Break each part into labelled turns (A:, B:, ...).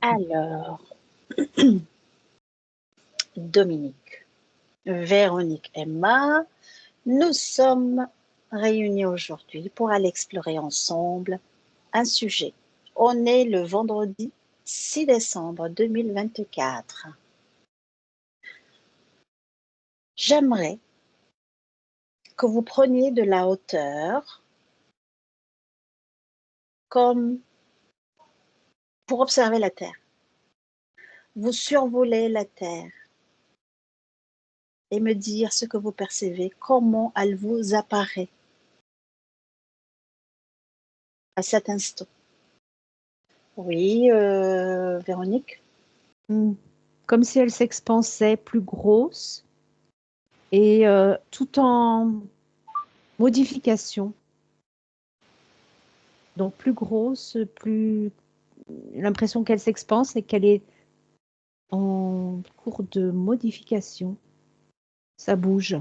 A: Alors, Dominique, Véronique, Emma, nous sommes réunis aujourd'hui pour aller explorer ensemble un sujet. On est le vendredi 6 décembre 2024. J'aimerais que vous preniez de la hauteur comme pour observer la Terre. Vous survolez la Terre et me dire ce que vous percevez, comment elle vous apparaît à cet instant. Oui, Véronique?
B: Comme si elle s'expansait plus grosse et tout en modification. Donc plus grosse, plus l'impression qu'elle s'expanse et qu'elle est en cours de modification. Ça bouge.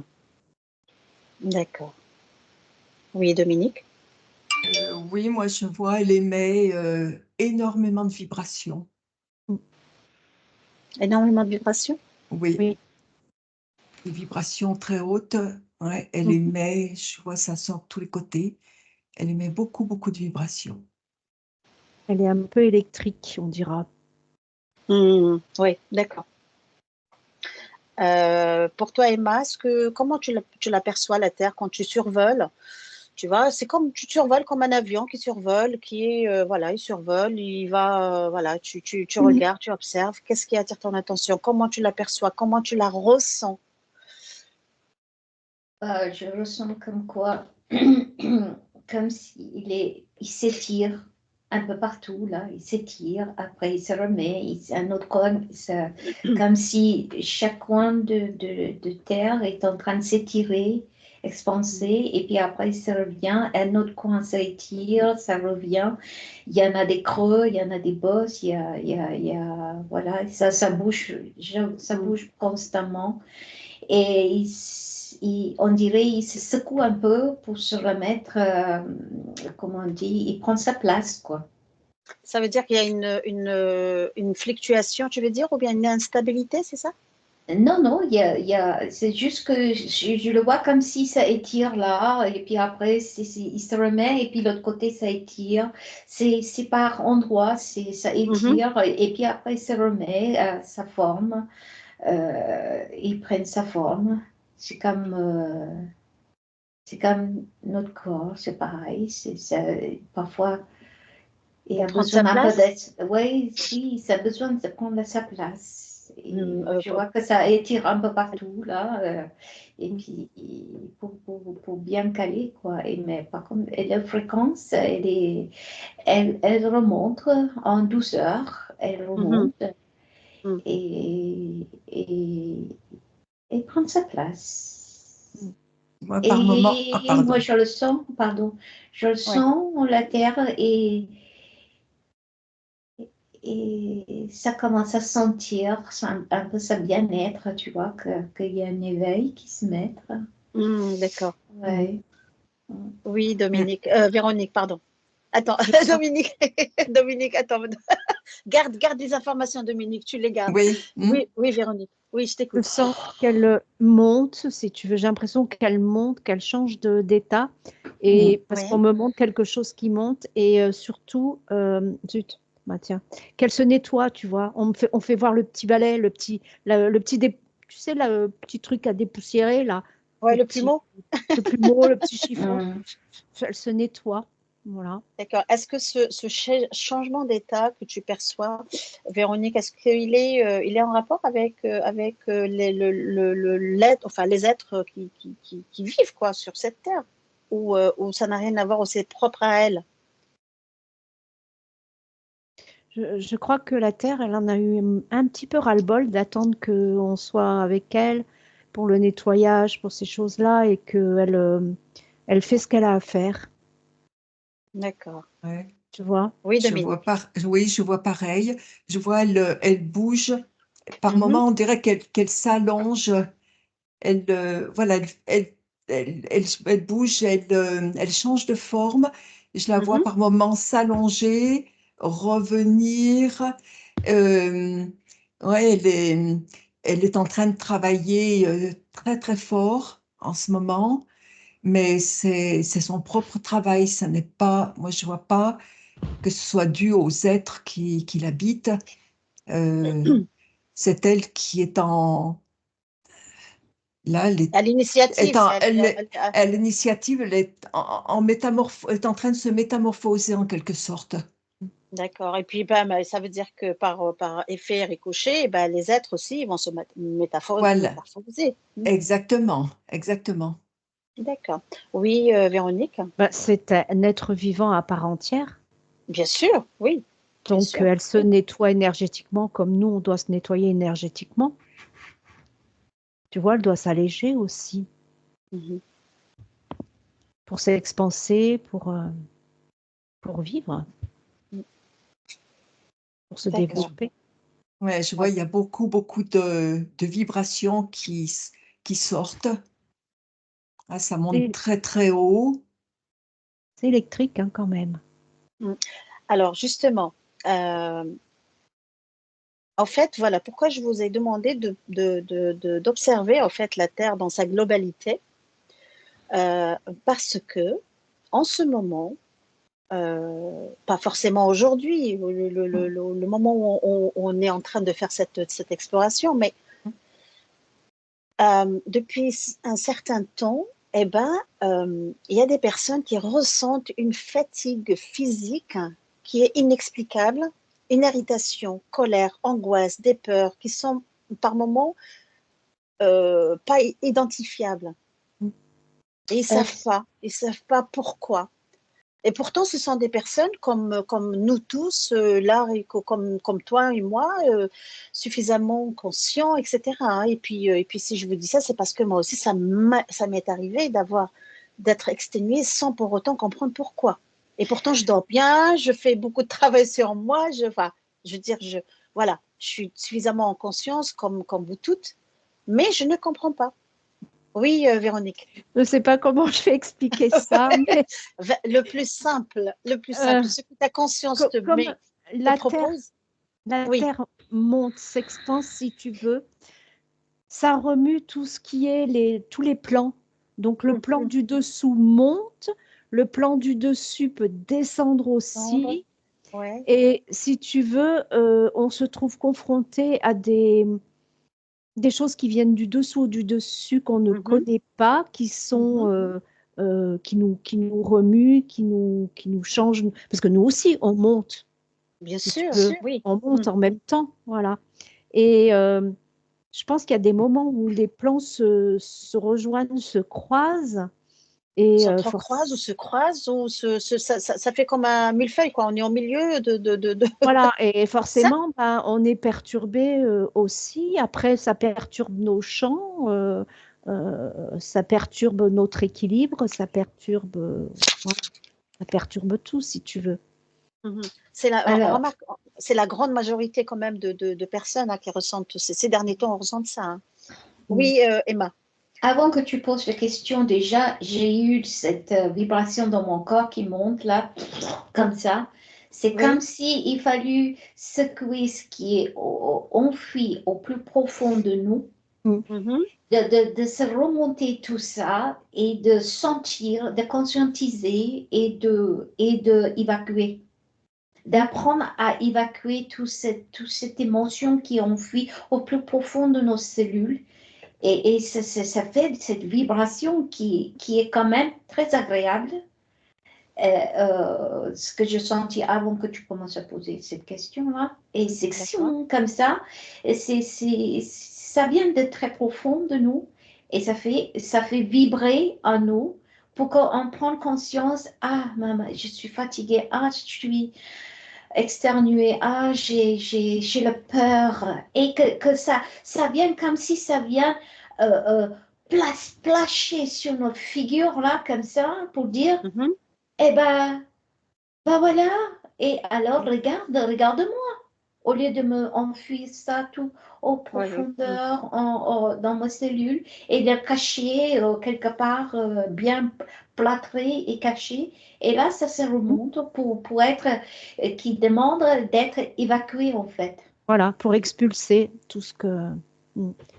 A: D'accord. Oui, Dominique?
C: Oui, moi je vois, elle émet énormément de vibrations.
A: Énormément de vibrations?
C: Oui,
B: Oui.
C: des vibrations très hautes. Ouais, elle émet, je vois ça sort de tous les côtés. Elle émet beaucoup, beaucoup de vibrations.
B: Elle est un peu électrique, on dira.
A: Oui, d'accord. Pour toi, Emma, comment tu l'aperçois, la Terre, quand tu survoles? Tu vois, c'est comme tu survoles comme un avion qui survole, voilà, il survole, il va, voilà, tu regardes, tu observes. Qu'est-ce qui attire ton attention? Comment tu l'aperçois? Comment tu la ressens?
D: Je ressens comme quoi, comme s'il s'étire un peu partout, là, il s'étire, après il se remet, un autre coin, comme si chaque coin de terre est en train de s'étirer, expanser, et puis après il se revient, un autre coin s'étire, ça revient, il y en a des creux, il y en a des bosses, voilà, ça bouge, ça bouge constamment, et on dirait il se secoue un peu pour se remettre, comment on dit, il prend sa place, quoi.
A: Ça veut dire qu'il y a une fluctuation, tu veux dire, ou bien une instabilité, c'est ça?
D: Non, c'est juste que je le vois comme si ça étire là, et puis après, il se remet, et puis l'autre côté, ça étire. C'est par endroits, ça étire, et puis après, il se remet à sa forme. Ils prennent sa forme. C'est comme notre corps, c'est pareil. Parfois, il y a
A: Prendre
D: besoin
A: sa
D: un peu
A: place?
D: Oui, ça a besoin de prendre sa place. Et je vois
A: Pour-
D: que ça étire un peu partout, là. Et puis, pour bien caler, quoi. Mais par contre, la fréquence, elle remonte en douceur. Elle remonte et, et prend sa place.
C: Moi,
D: Et
C: par moment, pardon.
D: moi, je le sens, la terre, et ça commence à sentir un peu sa bien-être, tu vois, qu'il y a un éveil qui se met.
A: D'accord.
D: Ouais.
A: Oui, Dominique. Véronique, pardon. Attends, Dominique. Dominique, attends. Garde des informations, Dominique, tu les gardes.
C: Oui.
A: Oui, Véronique. Oui, je
B: Je
A: t'écoute.
B: sens qu'elle monte, si tu veux. J'ai l'impression qu'elle monte, qu'elle change d'état. Et parce qu'on me montre quelque chose qui monte. Et surtout, zut, bah tiens, qu'elle se nettoie, tu vois. On fait voir le petit balai, tu sais, le petit truc à dépoussiérer, là.
A: Ouais, le plumeau.
B: Le plumeau, le petit chiffon. Elle se nettoie. Voilà.
A: D'accord. Est-ce que ce changement d'état que tu perçois, Véronique, est-ce qu'il est, il est en rapport avec les êtres qui vivent quoi, sur cette terre ou ça n'a rien à voir, ou c'est propre à elle?
B: Je crois que la Terre, elle en a eu un petit peu ras-le-bol d'attendre qu'on soit avec elle pour le nettoyage, pour ces choses-là, et qu'elle elle fait ce qu'elle a à faire.
A: D'accord.
C: Ouais.
B: Tu vois?
A: Oui,
C: Je
A: Dominique.
C: vois pareil. Je vois, elle bouge. Par moments, on dirait qu'elle s'allonge. Voilà, elle bouge, elle change de forme. Je la vois par moments s'allonger, revenir. Ouais, elle est en train de travailler très, très fort en ce moment, mais c'est son propre travail. Ça n'est pas, moi, je vois pas que ce soit dû aux êtres qui l'habitent. C'est elle qui est là, elle est,
A: À l'initiative,
C: à l'initiative, elle est est en train de se métamorphoser en quelque sorte.
A: d'accord. Et puis, ben, ça veut dire que par effet ricochet, ben, les êtres aussi ils vont se
C: Voilà,
A: métamorphoser.
C: exactement, exactement.
A: D'accord. Oui, Véronique?
B: Bah, c'est un être vivant à part entière.
A: Bien sûr, oui. Bien
B: Donc,
A: sûr.
B: elle se nettoie énergétiquement comme nous, on doit se nettoyer énergétiquement. Tu vois, elle doit s'alléger aussi
A: Mhm.
B: pour s'expanser, pour vivre, pour se
A: D'accord.
B: développer.
C: Ouais, je vois,
A: Ouais.
C: il y a beaucoup, beaucoup de vibrations qui sortent. Ah, ça monte très, très haut.
B: C'est électrique hein, quand même.
A: Alors, justement, en fait, voilà pourquoi je vous ai demandé d'observer en fait la Terre dans sa globalité, parce que en ce moment, pas forcément aujourd'hui, le moment où on est en train de faire cette exploration, mais depuis un certain temps, eh ben, il y a des personnes qui ressentent une fatigue physique qui est inexplicable, une irritation, colère, angoisse, des peurs qui sont par moments pas identifiables. Et ils savent pas pourquoi. Et pourtant, ce sont des personnes comme nous tous, là, comme toi et moi, suffisamment conscients, etc. Et puis, si je vous dis ça, c'est parce que moi aussi, ça m'est arrivé d'être exténuée sans pour autant comprendre pourquoi. Et pourtant, je dors bien, je fais beaucoup de travail sur moi, enfin, je veux dire, voilà, je suis suffisamment en conscience comme vous toutes, mais je ne comprends pas. Oui, Véronique.
B: Je ne sais pas comment je vais expliquer ça, mais
A: Le plus simple, ce que ta conscience
B: comme
A: te propose.
B: la
A: Oui.
B: Terre monte, s'expanse si tu veux, ça remue tout ce qui est tous les plans. Donc le plan du dessous monte, le plan du dessus peut descendre aussi.
A: Ouais.
B: Et si tu veux, on se trouve confronté à des choses qui viennent du dessous ou du dessus qu'on ne connaît pas, qui sont qui nous remuent, qui nous changent. Parce que nous aussi, on monte.
A: Bien
B: Si tu
A: sûr,
B: veux,
A: oui.
B: on monte en même temps, voilà. Et je pense qu'il y a des moments où les plans se rejoignent, se croisent. Et
A: S'entrecroisent ou se croisent, ou ça fait comme un millefeuille, quoi. On est au milieu de...
B: voilà, et
A: Ça,
B: forcément, ben, on est perturbé aussi. Après, ça perturbe nos champs, ça perturbe notre équilibre, voilà, ça perturbe tout, si tu veux.
D: Alors,
A: remarque, c'est la grande majorité quand même de personnes hein, qui ressentent, ces derniers temps, on ressent ça. Hein. Oui, Emma.
D: avant que tu poses la question, déjà, j'ai eu cette vibration dans mon corps qui monte là, comme ça. C'est
A: Oui.
D: comme si il fallut secouer ce qui est enfoui au plus profond de nous,
A: Mhm.
D: de se remonter tout ça et de sentir, de conscientiser et de évacuer. D'apprendre à évacuer toute cette émotion qui est enfouie au plus profond de nos cellules. Et ça fait cette vibration qui est quand même très agréable. Ce que je sentis avant que tu commences à poser cette question-là. Et c'est comme ça. Et ça vient de très profond de nous. Et ça fait vibrer en nous pour qu'on prenne conscience. Ah, maman, je suis fatiguée. Ah, je suis externuée. Ah, j'ai la peur. Et que ça vient comme si ça vient placher sur notre figure, là, comme ça, pour dire, eh ben voilà. Et alors, regarde-moi. au lieu de me enfuir ça tout en
A: Ouais,
D: profondeur dans ma cellule et de le cacher quelque part bien plâtré et caché. Et là, ça se remonte pour être, qui demande d'être évacué en fait.
B: Voilà, pour expulser tout ce que,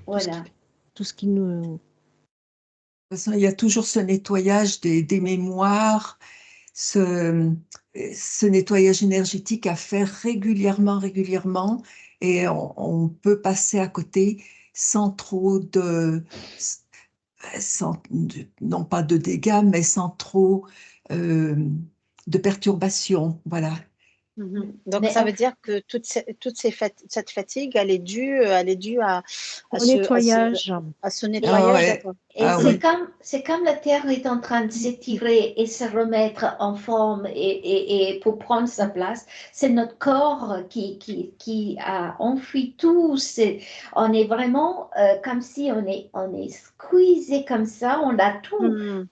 D: Voilà.
B: tout ce qui nous.
C: De toute façon, il y a toujours ce nettoyage des mémoires, ce nettoyage énergétique à faire régulièrement, et on peut passer à côté sans trop non pas de dégâts, mais sans trop euh, de perturbations. Voilà.
A: Donc,
D: Mais
A: ça veut dire que cette fatigue, elle est due à
B: Au
A: ce,
B: nettoyage.
A: à ce
C: Ah
A: nettoyage,
C: ouais.
A: d'accord.
D: Et
C: Ah oui.
D: c'est comme la Terre est en train de s'étirer et se remettre en forme et pour prendre sa place, c'est notre corps qui a enfui tout. On est vraiment comme si on est squeezé comme ça, on a tout,
A: Mhm.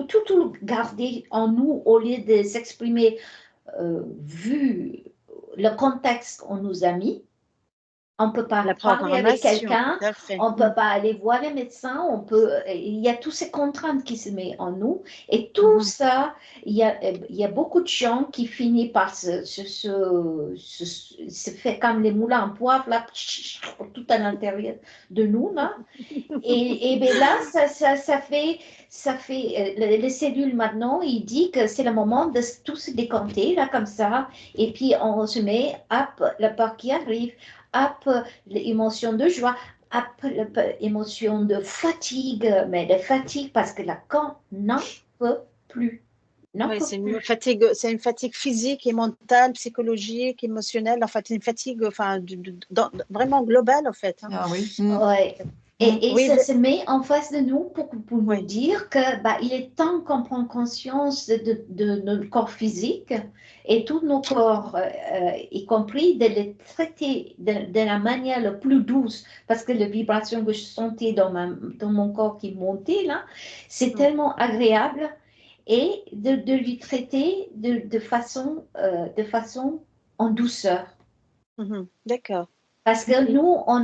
D: tout gardé en nous au lieu de s'exprimer vu le contexte qu'on nous a mis. On ne peut pas
A: La
D: parler avec
A: programmation,
D: quelqu'un,
A: tout à fait.
D: on ne peut pas aller voir le médecin, il y a toutes ces contraintes qui se mettent en nous. Et tout ça, il y a beaucoup de gens qui finissent par se faire comme les moulins à poivre, là, tout à l'intérieur de nous, là. Et bien là, ça fait les cellules maintenant, il dit que c'est le moment de tout se décanter, là, comme ça. Et puis, on se met, hop, la peur qui arrive, hop, l'émotion de joie, hop, l'émotion de fatigue, mais de fatigue parce que là, quand n'en peut plus, n'en
A: Oui,
D: peut plus.
A: c'est une fatigue physique et mentale, psychologique, émotionnelle. En fait, une fatigue, enfin, vraiment globale, en fait. Hein.
C: Ah oui.
D: Ouais. Et
A: Oui,
D: ça se met en face de nous pour nous
A: oui.
D: dire que bah, il est temps qu'on prenne conscience de notre corps physique et tous nos corps, y compris de les traiter de la manière la plus douce, parce que les vibrations que je sentais dans mon corps qui montaient là, c'est tellement agréable, et de lui traiter de façon en douceur.
A: D'accord.
D: Parce que nous, on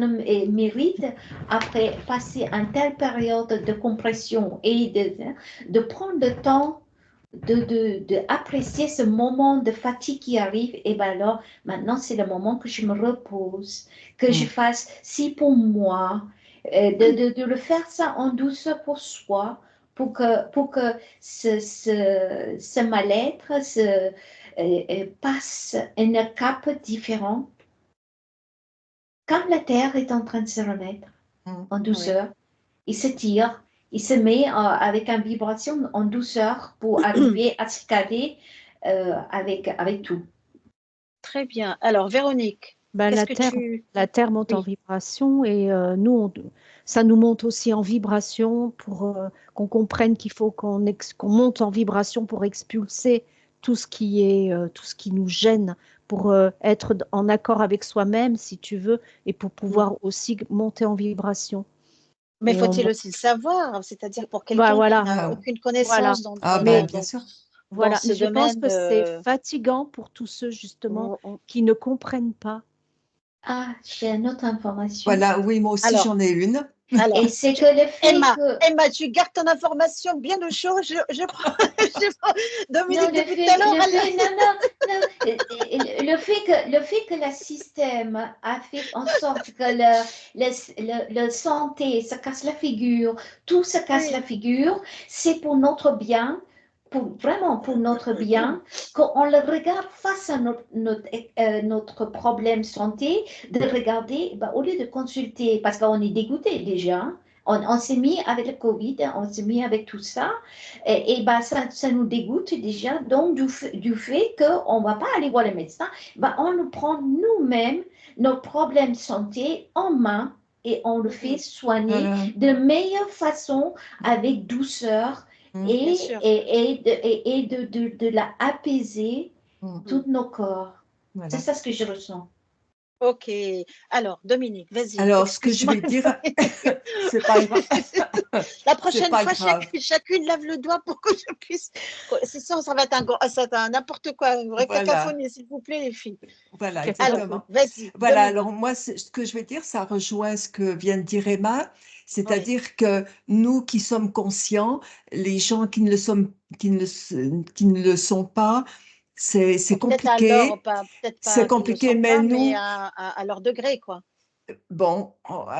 D: mérite, après passer une telle période de compression et de prendre le temps d'apprécier ce moment de fatigue qui arrive. Et bien alors, maintenant, c'est le moment que je me repose, que je fasse ci pour moi, de le faire ça en douceur pour soi, pour que ce mal-être passe un cap différent. Quand la Terre est en train de se remettre en
A: Oui.
D: douceur, il se tire, il se met avec une vibration en douceur pour arriver à se caler avec tout.
B: Très
A: bien. Alors, Véronique,
B: ben,
A: qu'est-ce que tu...
B: la Terre monte en
A: Oui.
B: vibration et nous, ça nous monte aussi en vibration pour qu'on comprenne qu'il faut qu'on monte en vibration pour expulser tout ce qui est, tout ce qui nous gêne, pour être en accord avec soi-même, si tu veux, et pour pouvoir aussi monter en vibration.
A: Mais
B: Et
A: faut-il aussi le savoir, c'est-à-dire pour
B: bah,
A: quelqu'un qui
B: voilà,
A: n'a
C: Ah,
A: aucune
B: voilà.
A: connaissance
C: ah ben,
B: Mais
C: bien sûr.
A: dans
B: voilà,
A: ce
B: mais je pense
A: domaine.
B: que c'est fatigant pour tous ceux justement qui ne comprennent pas.
D: Ah, j'ai une autre information.
C: Voilà, oui, moi aussi
A: Alors,
C: j'en ai une.
D: Et c'est que le fait que...
A: Emma, tu gardes ton information bien au chaud. Je prends,
D: Non,
A: Dominique, depuis tout à l'heure,
D: le fait que le système a fait en sorte que le santé se casse la figure, tout se casse la figure, c'est pour notre bien, vraiment pour notre bien, qu'on le regarde face à notre problème santé, de regarder, bah, au lieu de consulter, parce qu'on est dégoûté déjà, on s'est mis avec le Covid, on s'est mis avec tout ça, et ben ça nous dégoûte déjà. Donc, du fait qu'on ne va pas aller voir le médecin, ben, on nous prend nous-mêmes nos problèmes de santé en main et on le fait soigner
C: Voilà.
D: de meilleure façon, avec douceur
A: Bien sûr.
D: et de la apaiser tous nos corps.
C: Voilà.
D: C'est ça ce que je ressens.
A: Ok. Alors, Dominique, vas-y.
C: Alors, ce que je vais dire, c'est pas grave.
A: La prochaine
C: pas
A: fois,
C: grave.
A: chacune lève le doigt pour que je puisse. C'est ça, ça va être un n'importe quoi.
C: Voilà.
A: Cacophonie, s'il vous plaît, les filles.
C: Voilà,
B: Alors,
C: exactement.
A: Vas-y.
C: Voilà,
A: Dominique.
C: alors moi, ce que je vais dire, ça rejoint ce que vient de dire Emma,
A: Oui.
C: c'est-à-dire que nous qui sommes conscients, les gens qui ne le sont, qui ne le sont pas, c'est
A: Peut-être
C: compliqué,
A: peut-être
C: c'est
A: pas qu'ils ne le
C: compliqué,
A: sont
C: mais
A: pas, mais
C: nous,
A: à leur degré, quoi.
C: bon,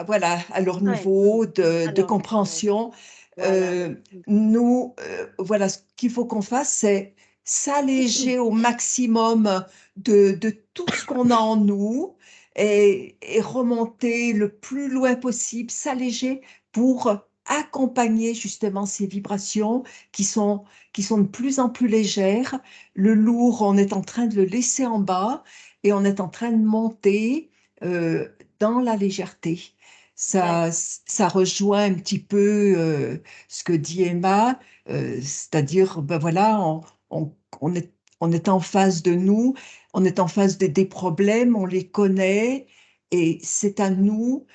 C: voilà, à leur
A: Ouais.
C: niveau
A: À
C: de
A: leur niveau, ouais.
C: compréhension,
A: Voilà.
C: nous, voilà, ce qu'il faut qu'on fasse, c'est s'alléger au maximum de tout ce qu'on a en nous et remonter le plus loin possible, s'alléger pour accompagner justement ces vibrations qui sont de plus en plus légères. Le lourd, on est en train de le laisser en bas et on est en train de monter dans la légèreté. Ça rejoint un petit peu ce que dit Emma, c'est-à-dire, ben voilà, on, on est, on est en face de nous, on est en face des problèmes, on les connaît, et c'est à nous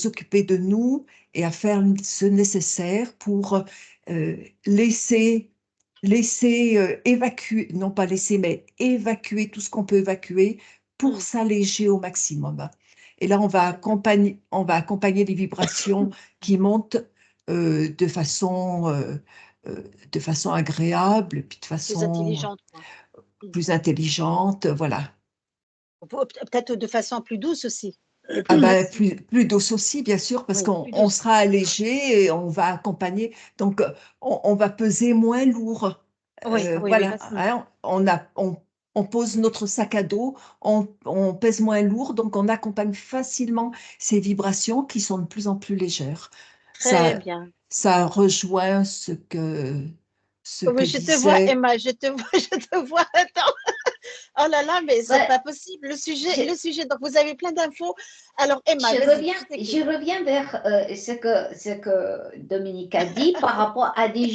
C: occuper de nous et à faire ce nécessaire pour euh, laisser, évacuer, non pas laisser, mais évacuer tout ce qu'on peut évacuer pour s'alléger au maximum. Et là, on va accompagner les vibrations qui montent euh, de façon, euh, de façon agréable, puis de
A: Plus
C: façon
A: intelligente, quoi.
C: plus intelligente, voilà.
A: Peut-être de façon plus douce aussi.
C: Ah ben, plus douce aussi, bien sûr, parce
A: Oui,
C: qu'on
A: plus
C: on
A: douce.
C: sera allégé et on va accompagner. Donc, on va peser moins lourd.
A: Oui, oui, oui.
C: Voilà, hein, on pose notre sac à dos, on pèse moins lourd, donc on accompagne facilement ces vibrations qui sont de plus en plus légères.
A: Très
C: Ça,
A: bien.
C: ça rejoint ce que
A: Oui, je te vois,
C: disait.
A: Emma, je te vois, je te vois. Attends. Oh là là, mais c'est
D: Ouais,
A: pas possible. Le sujet. Donc, vous avez plein d'infos. Alors, Emma, vas-y, je t'écoute.
D: je reviens vers ce que Dominique a dit par rapport à des
A: Oui?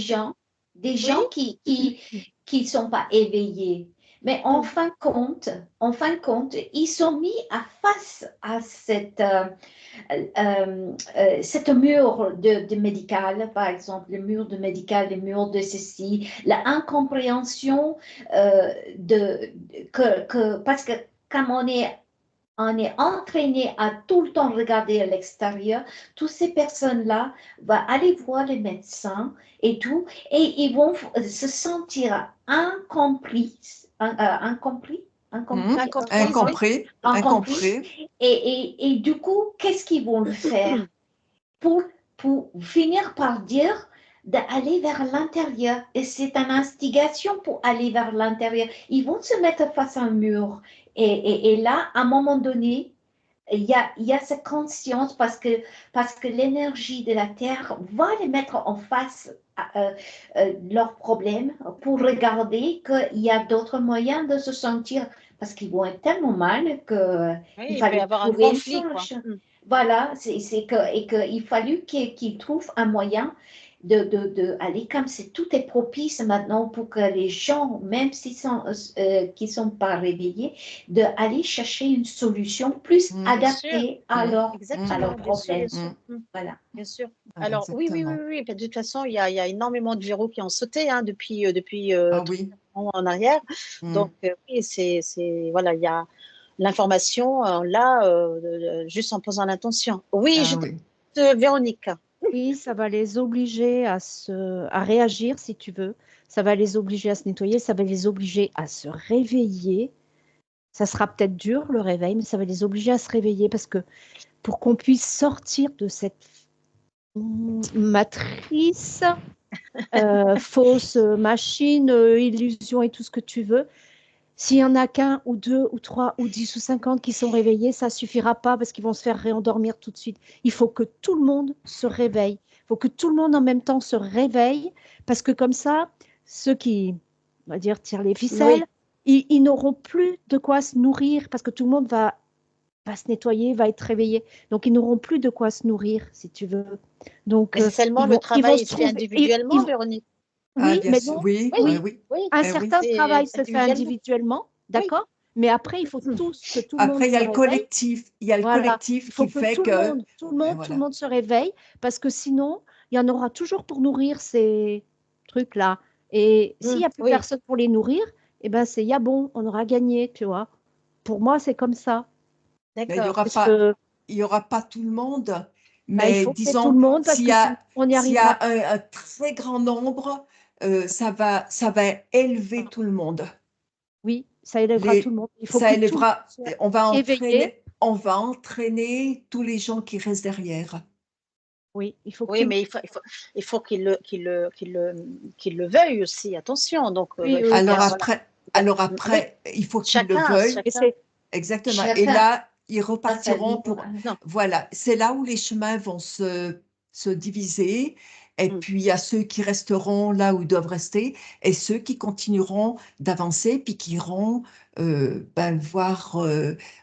D: gens qui sont pas éveillés. Mais en fin de compte, ils sont mis à face à cette mur de médical, par exemple, le mur de médical, le mur de ceci, la incompréhension parce que comme on est entraîné à tout le temps regarder à l'extérieur, toutes ces personnes-là vont aller voir les médecins et tout, et ils vont se sentir incompris,
A: Incomprise, oui.
C: Incompris,
D: incompris.
C: incompris.
D: Et du coup, qu'est-ce qu'ils vont le faire pour, pour finir par dire d'aller vers l'intérieur. Et c'est une instigation pour aller vers l'intérieur. Ils vont se mettre face à un mur. Et là, à un moment donné, il y a cette conscience parce que l'énergie de la Terre va les mettre en face de leurs problèmes pour regarder qu'il y a d'autres moyens de se sentir parce qu'ils vont être tellement mal
A: Oui,
D: qu'il
A: il peut y
D: fallait
A: avoir un
D: trouver une
A: conflit, quoi.
D: solution. Voilà, et qu'il fallut qu'ils trouvent un moyen aller comme c'est tout est propice maintenant pour que les gens, même s'ils sont qui sont pas réveillés, d'aller chercher une solution plus
A: Bien sûr.
D: adaptée à à
A: Exactement,
D: leurs
A: bien sûr, bien
D: problèmes.
A: sûr.
D: Voilà.
A: Bien sûr.
C: Ah,
A: Alors, oui, oui, oui,
C: exactement.
A: oui. De toute façon, il y a énormément de verrous qui ont sauté depuis
C: Ah
A: 3
C: oui.
A: ans en arrière. Donc, oui, voilà, il y a l'information, là, juste en posant l'intention. Oui,
C: Ah oui.
A: Véronique.
B: oui, ça va les obliger à réagir, si tu veux. Ça va les obliger à se nettoyer, ça va les obliger à se réveiller. Ça sera peut-être dur, le réveil, mais ça va les obliger à se réveiller parce que pour qu'on puisse sortir de cette matrice, fausse machine, illusion et tout ce que tu veux, s'il y en a qu'un ou deux ou trois ou 10 ou 50 qui sont réveillés, ça suffira pas parce qu'ils vont se faire réendormir tout de suite. Il faut que tout le monde se réveille. Il faut que tout le monde en même temps se réveille parce que comme ça, ceux qui, on va dire, tirent les ficelles,
A: Oui.
B: ils n'auront plus de quoi se nourrir parce que tout le monde va se nettoyer, va être réveillé. Donc, ils n'auront plus de quoi se nourrir, si tu veux. Donc,
A: Mais c'est seulement le
B: ils vont
A: travail
B: se
A: est fait
B: trouver.
A: individuellement, Véronique.
C: Ah
B: Oui,
C: bien
B: mais
C: sûr.
B: non,
C: Oui,
A: Oui,
C: oui,
B: oui,
C: oui.
A: oui,
B: un
C: Eh oui.
B: certain
A: c'est
B: travail se fait
A: individuellement.
B: individuellement,
A: Oui,
B: d'accord? Mais après, il faut que tout le monde
C: Après, il y
B: se
C: a le
B: réveille.
C: collectif. Il y a le
B: Voilà. Il
C: collectif
B: faut
C: qui
B: que
C: fait
B: tout le
C: que.
B: monde, tout
C: Voilà.
B: le monde se réveille, parce que sinon, il y en aura toujours pour nourrir ces trucs-là. Et s'il n'y a plus
A: Oui,
B: personne pour les nourrir, eh ben c'est ya bon, on aura gagné, tu vois. Pour moi, c'est comme ça.
C: Mais
A: d'accord.
B: Parce que
C: il y aura pas tout le monde.
B: bah, il
C: Mais
B: faut qu'il y ait tout
C: disons,
B: le monde, parce que sinon, on n'y
C: s'il y
B: arrivera
C: a
B: pas.
C: un très grand nombre, ça va élever tout le monde.
B: Oui, ça élèvera tout le monde. Il faut
C: Ça
B: que tout le monde
C: élèvera,
B: soit éveillé.
C: on va entraîner tous les gens qui restent derrière.
B: Oui, il faut que
A: Oui,
B: tout le
A: mais
B: monde.
A: il faut qu'il le veuille aussi, attention. Donc,
B: Oui,
A: il
B: oui,
A: faut
C: Alors
B: bien sûr.
A: oui,
C: après, il faut qu'ils le
A: chacun,
C: veuillent.
B: Et
A: chacun.
B: c'est
C: Exactement. Et
D: Chacun
C: là, ils
D: a sa
C: repartiront
D: libre.
C: pour.
A: Non.
C: Voilà, c'est là où les chemins vont se diviser. Et
A: Mm.
C: puis, il y a ceux qui resteront là où ils doivent rester et ceux qui continueront d'avancer, puis qui iront voir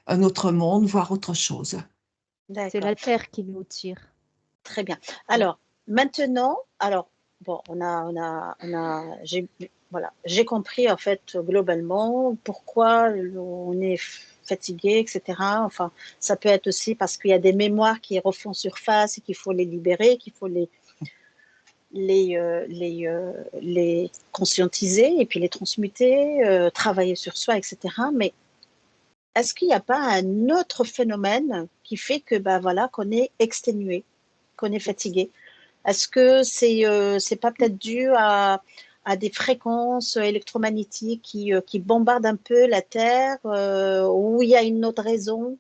C: un autre monde, voir autre chose.
B: c'est
A: D'accord.
B: la terre qui nous tire.
A: Très bien. Alors, maintenant, bon, voilà, j'ai compris en fait globalement pourquoi on est fatigué, etc. Enfin, ça peut être aussi parce qu'il y a des mémoires qui refont surface et qu'il faut les libérer, qu'il faut les conscientiser et puis les transmuter, travailler sur soi, etc. Mais est-ce qu'il n'y a pas un autre phénomène qui fait que, ben voilà, qu'on est exténué, qu'on est fatigué? Est-ce que c'est pas peut-être dû à des fréquences électromagnétiques qui bombardent un peu la Terre, ou il y a une autre raison,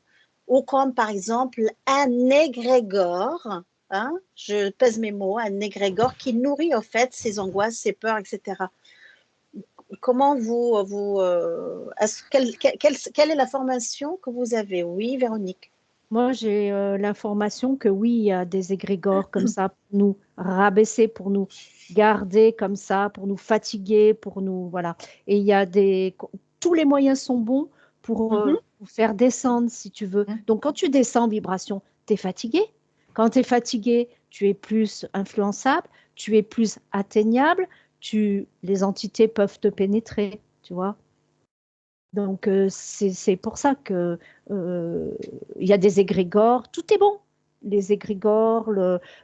A: ou comme par exemple un égrégore, hein, je pèse mes mots, un égrégore qui nourrit en fait ces angoisses, ces peurs, etc. Comment quelle est la formation que vous avez? Oui, Véronique.
B: Moi, j'ai l'information que oui, il y a des égrégores comme ça pour nous rabaisser, pour nous garder comme ça, pour nous fatiguer, pour nous, voilà. Et il y a tous les moyens sont bons pour
A: Mhm.
B: vous faire descendre, si tu veux. Donc, quand tu descends en vibration, tu es fatigué. Quand tu es fatigué, tu es plus influençable, tu es plus atteignable, les entités peuvent te pénétrer, tu vois. Donc, c'est pour ça que il y a des égrégores, tout est bon. Les égrégores,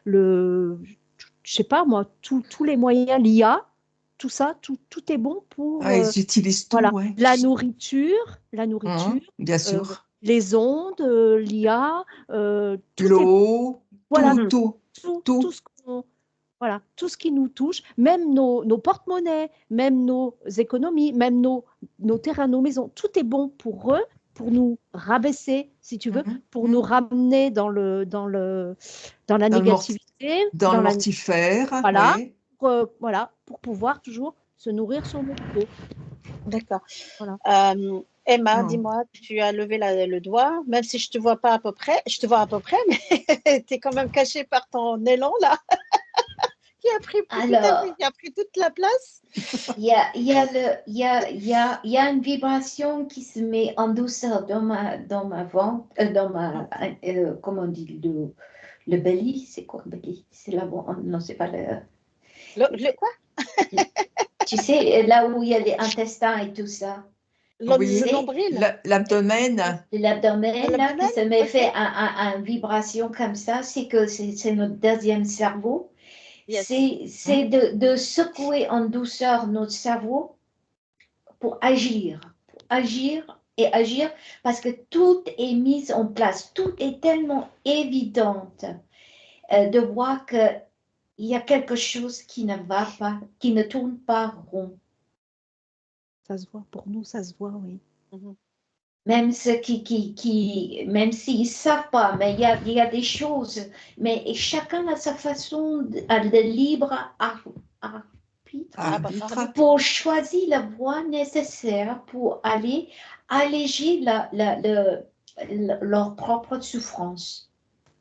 B: je sais pas moi, tous les moyens, l'IA, tout ça, tout est bon pour
C: Ah, ils utilisent tout,
B: voilà,
C: ouais.
B: la nourriture,
C: Bien sûr.
B: les ondes, l'IA, tout est
C: L'eau,
B: voilà, tout
C: tout.
B: ce voilà, tout ce qui nous touche, même nos porte-monnaies, même nos économies, même nos terrains, nos maisons, tout est bon pour eux, pour nous rabaisser, si tu veux, pour nous ramener dans la
C: Dans
B: négativité,
C: dans le mortifère,
B: voilà,
C: ouais.
B: voilà, pour pouvoir toujours se nourrir sur notre dos.
A: D'accord.
B: Voilà.
A: Emma,
C: Non.
A: dis-moi, tu as levé le doigt, même si je te vois pas à peu près, je te vois à peu près, mais tu es quand même caché par ton élan là,
D: Alors,
A: qui a pris toute la place.
D: il y a une vibration qui se met en douceur dans ma ventre, comment on dit, le belly, c'est quoi le belly? C'est là où, non, c'est pas
A: Quoi?
D: tu sais, là où il y a les intestins et tout ça.
C: Oui,
A: Le nombril?
C: l'abdomen.
D: L'abdomen, là, qui
A: L'abdomen?
D: se met
A: Ok.
D: fait un vibration comme ça, c'est que c'est notre deuxième cerveau.
A: Yes.
D: C'est de secouer en douceur notre cerveau pour agir et agir, parce que tout est mis en place, tout est tellement évident de voir qu'il y a quelque chose qui ne va pas, qui ne tourne pas rond.
B: Ça se voit, pour nous, ça se voit, oui.
A: Mhm.
D: Même ceux même s'ils ne savent pas, mais il y a des choses, mais chacun a sa façon de libre
C: Arbitre.
D: pour choisir la voie nécessaire pour aller alléger leur propre souffrance.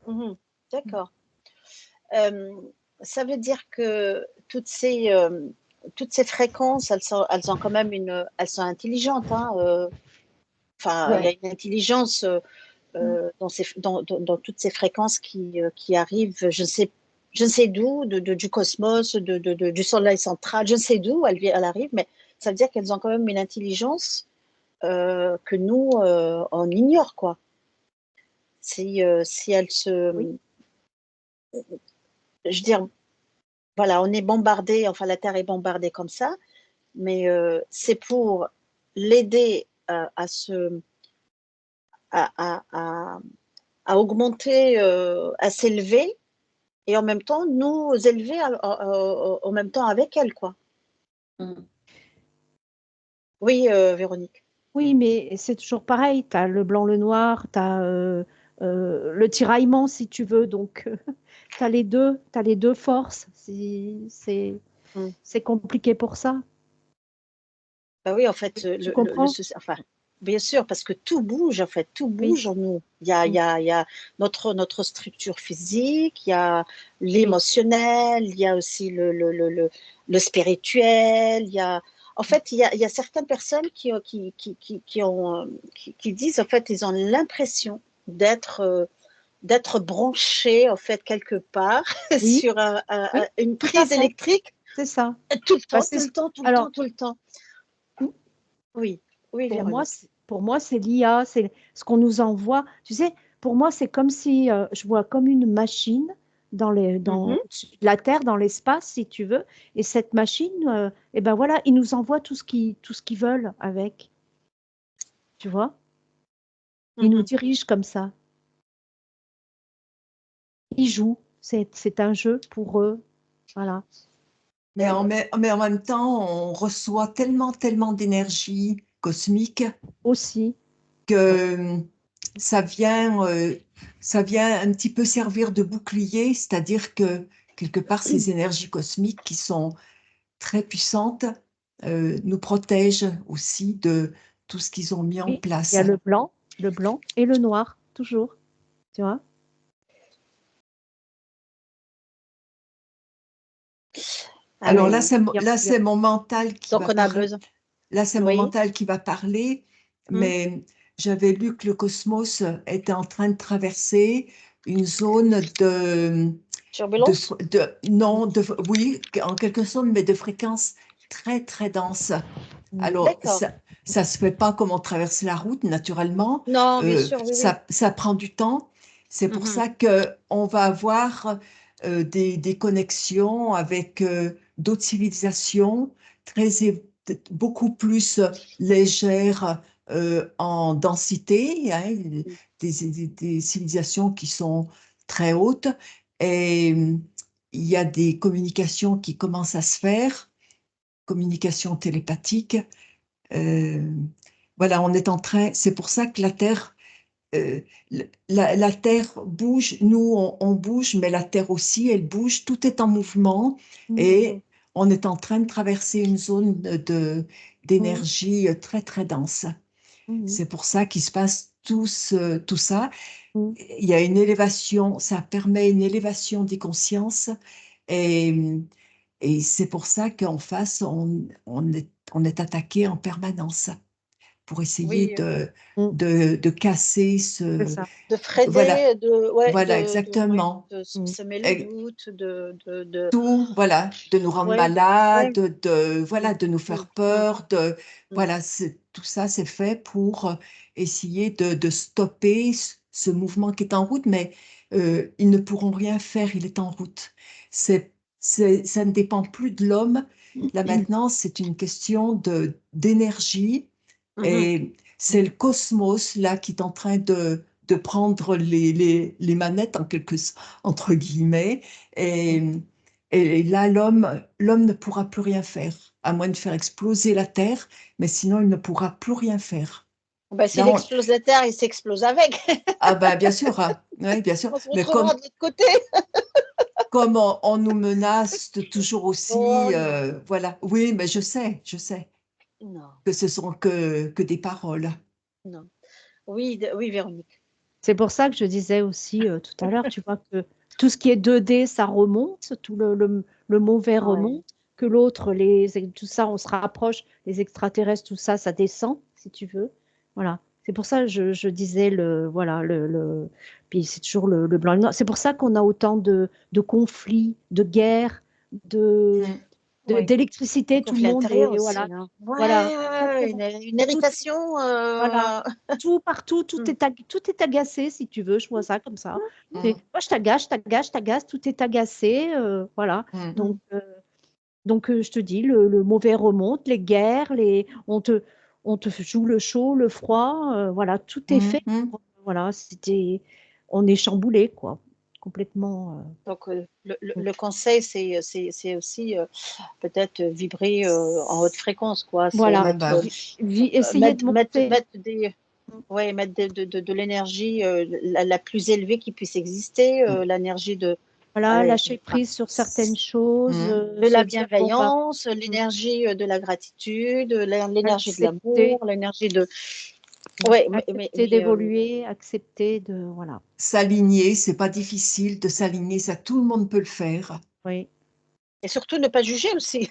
A: Mhm. D'accord. Ça veut dire que toutes ces fréquences, elles ont quand même elles sont intelligentes, hein, enfin, il y a
D: Ouais.
A: une intelligence dans toutes ces fréquences qui arrivent, je ne sais d'où, du cosmos, du soleil central, je ne sais d'où elles arrivent, mais ça veut dire qu'elles ont quand même une intelligence que nous, on ignore, quoi. Si elle se...
B: Oui.
A: Je veux dire, voilà, on est bombardé, enfin la Terre est bombardée comme ça, mais c'est pour l'aider à, à, à, à augmenter, à s'élever, et en même temps nous élever en même temps avec elle, quoi. Oui, Véronique.
B: Oui, mais c'est toujours pareil. Tu as le blanc, le noir, tu as le tiraillement, si tu veux. Donc, tu as les deux forces. C'est compliqué pour ça.
A: Bah oui, en fait,
B: Tu comprends?
A: enfin, bien sûr, parce que tout bouge, en fait, tout
B: Oui.
A: bouge en nous. Il y a notre structure physique, il y a
B: Oui.
A: l'émotionnel, il y a aussi le spirituel, il y a... En fait, il y a certaines personnes qui disent, en fait, ils ont l'impression d'être branchés, en fait, quelque part
B: Oui.
A: sur
B: Oui,
A: une
B: tout à
A: prise
B: fait.
A: électrique
B: C'est ça.
A: tout le
B: Bah,
A: temps, tout le temps, tout le
B: alors,
A: temps, tout le temps. Oui, oui, Véronique.
B: pour moi, c'est l'IA, c'est ce qu'on nous envoie. Tu sais, pour moi, c'est comme si je vois comme une machine
A: Mhm.
B: au-dessus de la Terre, dans l'espace, si tu veux. Et cette machine, et ben voilà, ils nous envoient tout ce qu'ils veulent avec. Tu vois? Ils nous
A: Mhm.
B: dirigent comme ça. Ils jouent. C'est un jeu pour eux. Voilà.
C: Mais en même temps, on reçoit tellement, tellement d'énergie cosmique
B: Aussi.
C: que ça vient un petit peu servir de bouclier, c'est-à-dire que quelque part, ces énergies cosmiques qui sont très puissantes nous protègent aussi de tout ce qu'ils ont mis en
B: Oui, il y
C: place.
B: a le blanc et le noir, toujours. Tu vois?
A: Ah
C: Alors
A: oui,
C: là,
A: oui.
C: c'est mon mental qui
A: Donc
C: va
A: on a
C: parler.
A: besoin.
C: Là, c'est mon
A: Oui.
C: mental qui va parler,
A: Hmm.
C: mais j'avais lu que le cosmos était en train de traverser une zone
A: Turbulence?
C: non, oui, en quelque sorte, mais de fréquence très, très dense. Alors,
A: D'accord.
C: ça se fait pas comme on traverse la route, naturellement.
A: Non, bien sûr, oui, oui.
C: Ça prend du temps. C'est pour
A: Mhm.
C: ça que on va avoir des connexions avec d'autres civilisations beaucoup plus légères en densité, hein, des civilisations qui sont très hautes. Et il y a des communications qui commencent à se faire, communication télépathique. Euh, voilà, on est en train, c'est pour ça que la Terre, euh, la Terre bouge, nous on bouge, mais la Terre aussi, elle bouge, tout est en mouvement
B: Mhm.
C: et on est en train de traverser une zone
B: Mhm.
C: d'énergie très très dense.
B: Mhm.
C: C'est pour ça qu'il se passe tout ça.
B: Mhm.
C: Il y a une élévation, ça permet une élévation des consciences et, et c'est pour ça qu'en face, on est attaqué en permanence pour essayer
A: Oui,
B: Mhm.
C: de casser
B: C'est
C: ce...
B: ça.
A: de
C: Voilà,
A: freiner,
C: voilà, exactement.
A: de
B: Mhm.
A: semer le
C: Et
A: doute, de...
C: tout, voilà, de nous rendre
A: Ouais,
C: malades,
A: ouais.
C: voilà, de nous
A: Mm,
C: faire
A: mm,
C: peur,
A: mm.
C: voilà, tout ça, c'est fait pour essayer de stopper ce mouvement qui est en route, mais ils ne pourront rien faire, il est en route. Ça ne dépend plus de l'homme. Là maintenant, c'est une question d'énergie
A: Mhm.
C: et c'est le cosmos là qui est en train de prendre les manettes entre guillemets et, et là l'homme ne pourra plus rien faire à moins de faire exploser la Terre, mais sinon il ne pourra plus rien faire.
A: Ben,
C: Là
A: s'il explose la Terre, il s'explose avec.
C: ah ben bien sûr, hein, oui, bien sûr,
A: On se
C: mais
A: retrouvera de l'autre côté.
C: comme on nous menace toujours
A: Oh
C: aussi,
A: non,
C: voilà, oui, mais je sais
A: non,
C: que ce sont que des paroles.
A: non. Oui, oui, Véronique.
B: C'est pour ça que je disais aussi tout à l'heure, tu vois, que tout ce qui est 2D, ça remonte, tout le mauvais
A: Ouais.
B: remonte, que l'autre, tout ça, on se rapproche, les extraterrestres, tout ça, ça descend, si tu veux. Voilà. C'est pour ça que je disais voilà, puis c'est toujours le blanc et le noir. C'est pour ça qu'on a autant de conflits, de guerres, de,
C: Mm.
B: d'électricité, tout le monde
A: l'intérieur
B: est,
A: aussi.
B: voilà,
A: Hein.
B: voilà,
A: Une irritation.
B: voilà, tout partout, tout est agacé, si tu veux, je vois ça comme ça. Moi, je t'agace, tout est agacé, voilà. Donc, je te dis, le mauvais remonte, les guerres, on te joue le chaud, le froid, voilà, tout est fait. Voilà, on est chamboulé, quoi, complètement.
A: Donc, le conseil, c'est aussi peut-être vibrer en haute fréquence, quoi. C'est
B: Voilà, essayer de monter.
A: mettre de l'énergie la plus élevée qui puisse exister, l'énergie de
B: Voilà, lâcher prise sur certaines choses.
A: de la bienveillance, l'énergie de la gratitude, l'énergie de l'amour, l'énergie de...
B: accepter d'évoluer, accepter de... Voilà.
C: S'aligner, c'est pas difficile de s'aligner, ça tout le monde peut le faire.
B: Oui.
A: Et surtout ne pas juger aussi.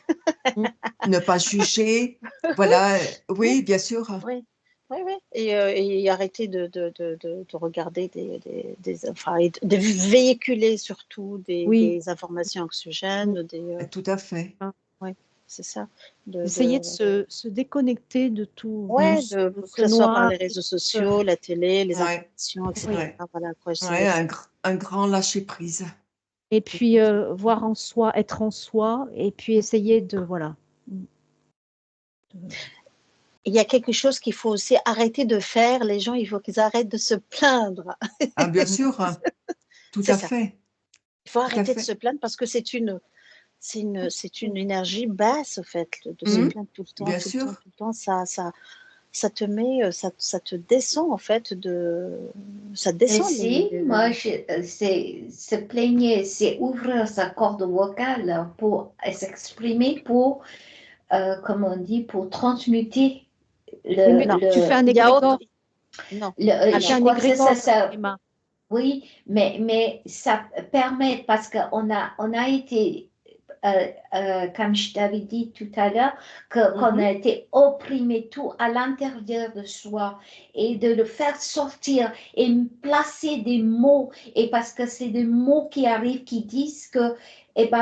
C: Ne pas juger, voilà, oui, bien sûr.
A: Oui. Et arrêter de regarder enfin, de véhiculer surtout des informations anxiogènes.
C: Tout à fait.
A: Oui, c'est ça.
B: Essayer de se déconnecter de tout.
A: Ouais, que ce soit par les réseaux sociaux, la télé, les informations, etc. Voilà, quoi,
C: un grand lâcher-prise.
B: Et puis, voir en soi, être en soi, et puis essayer de... Voilà.
A: Il y a quelque chose qu'il faut aussi arrêter de faire. Les gens, il faut qu'ils arrêtent de se plaindre.
C: Ah, bien sûr, tout à fait.
A: Il faut arrêter de se plaindre parce que c'est une énergie basse, au fait, de se plaindre tout le temps,
C: bien
A: tout
C: sûr.
A: le temps, tout le temps. Ça te met, ça te descend, en fait, ça descend.
D: Moi, c'est se plaigner, c'est ouvrir sa corde vocale pour s'exprimer, pour, comme on dit, pour transmuter
B: tu fais un égrégore.
A: Non.
D: Je crois que ça. Oui, mais ça permet, parce qu'on a été, comme je t'avais dit tout à l'heure, qu'on a été opprimé tout à l'intérieur de soi, et de le faire sortir et placer des mots, et parce que c'est des mots qui arrivent, qui disent que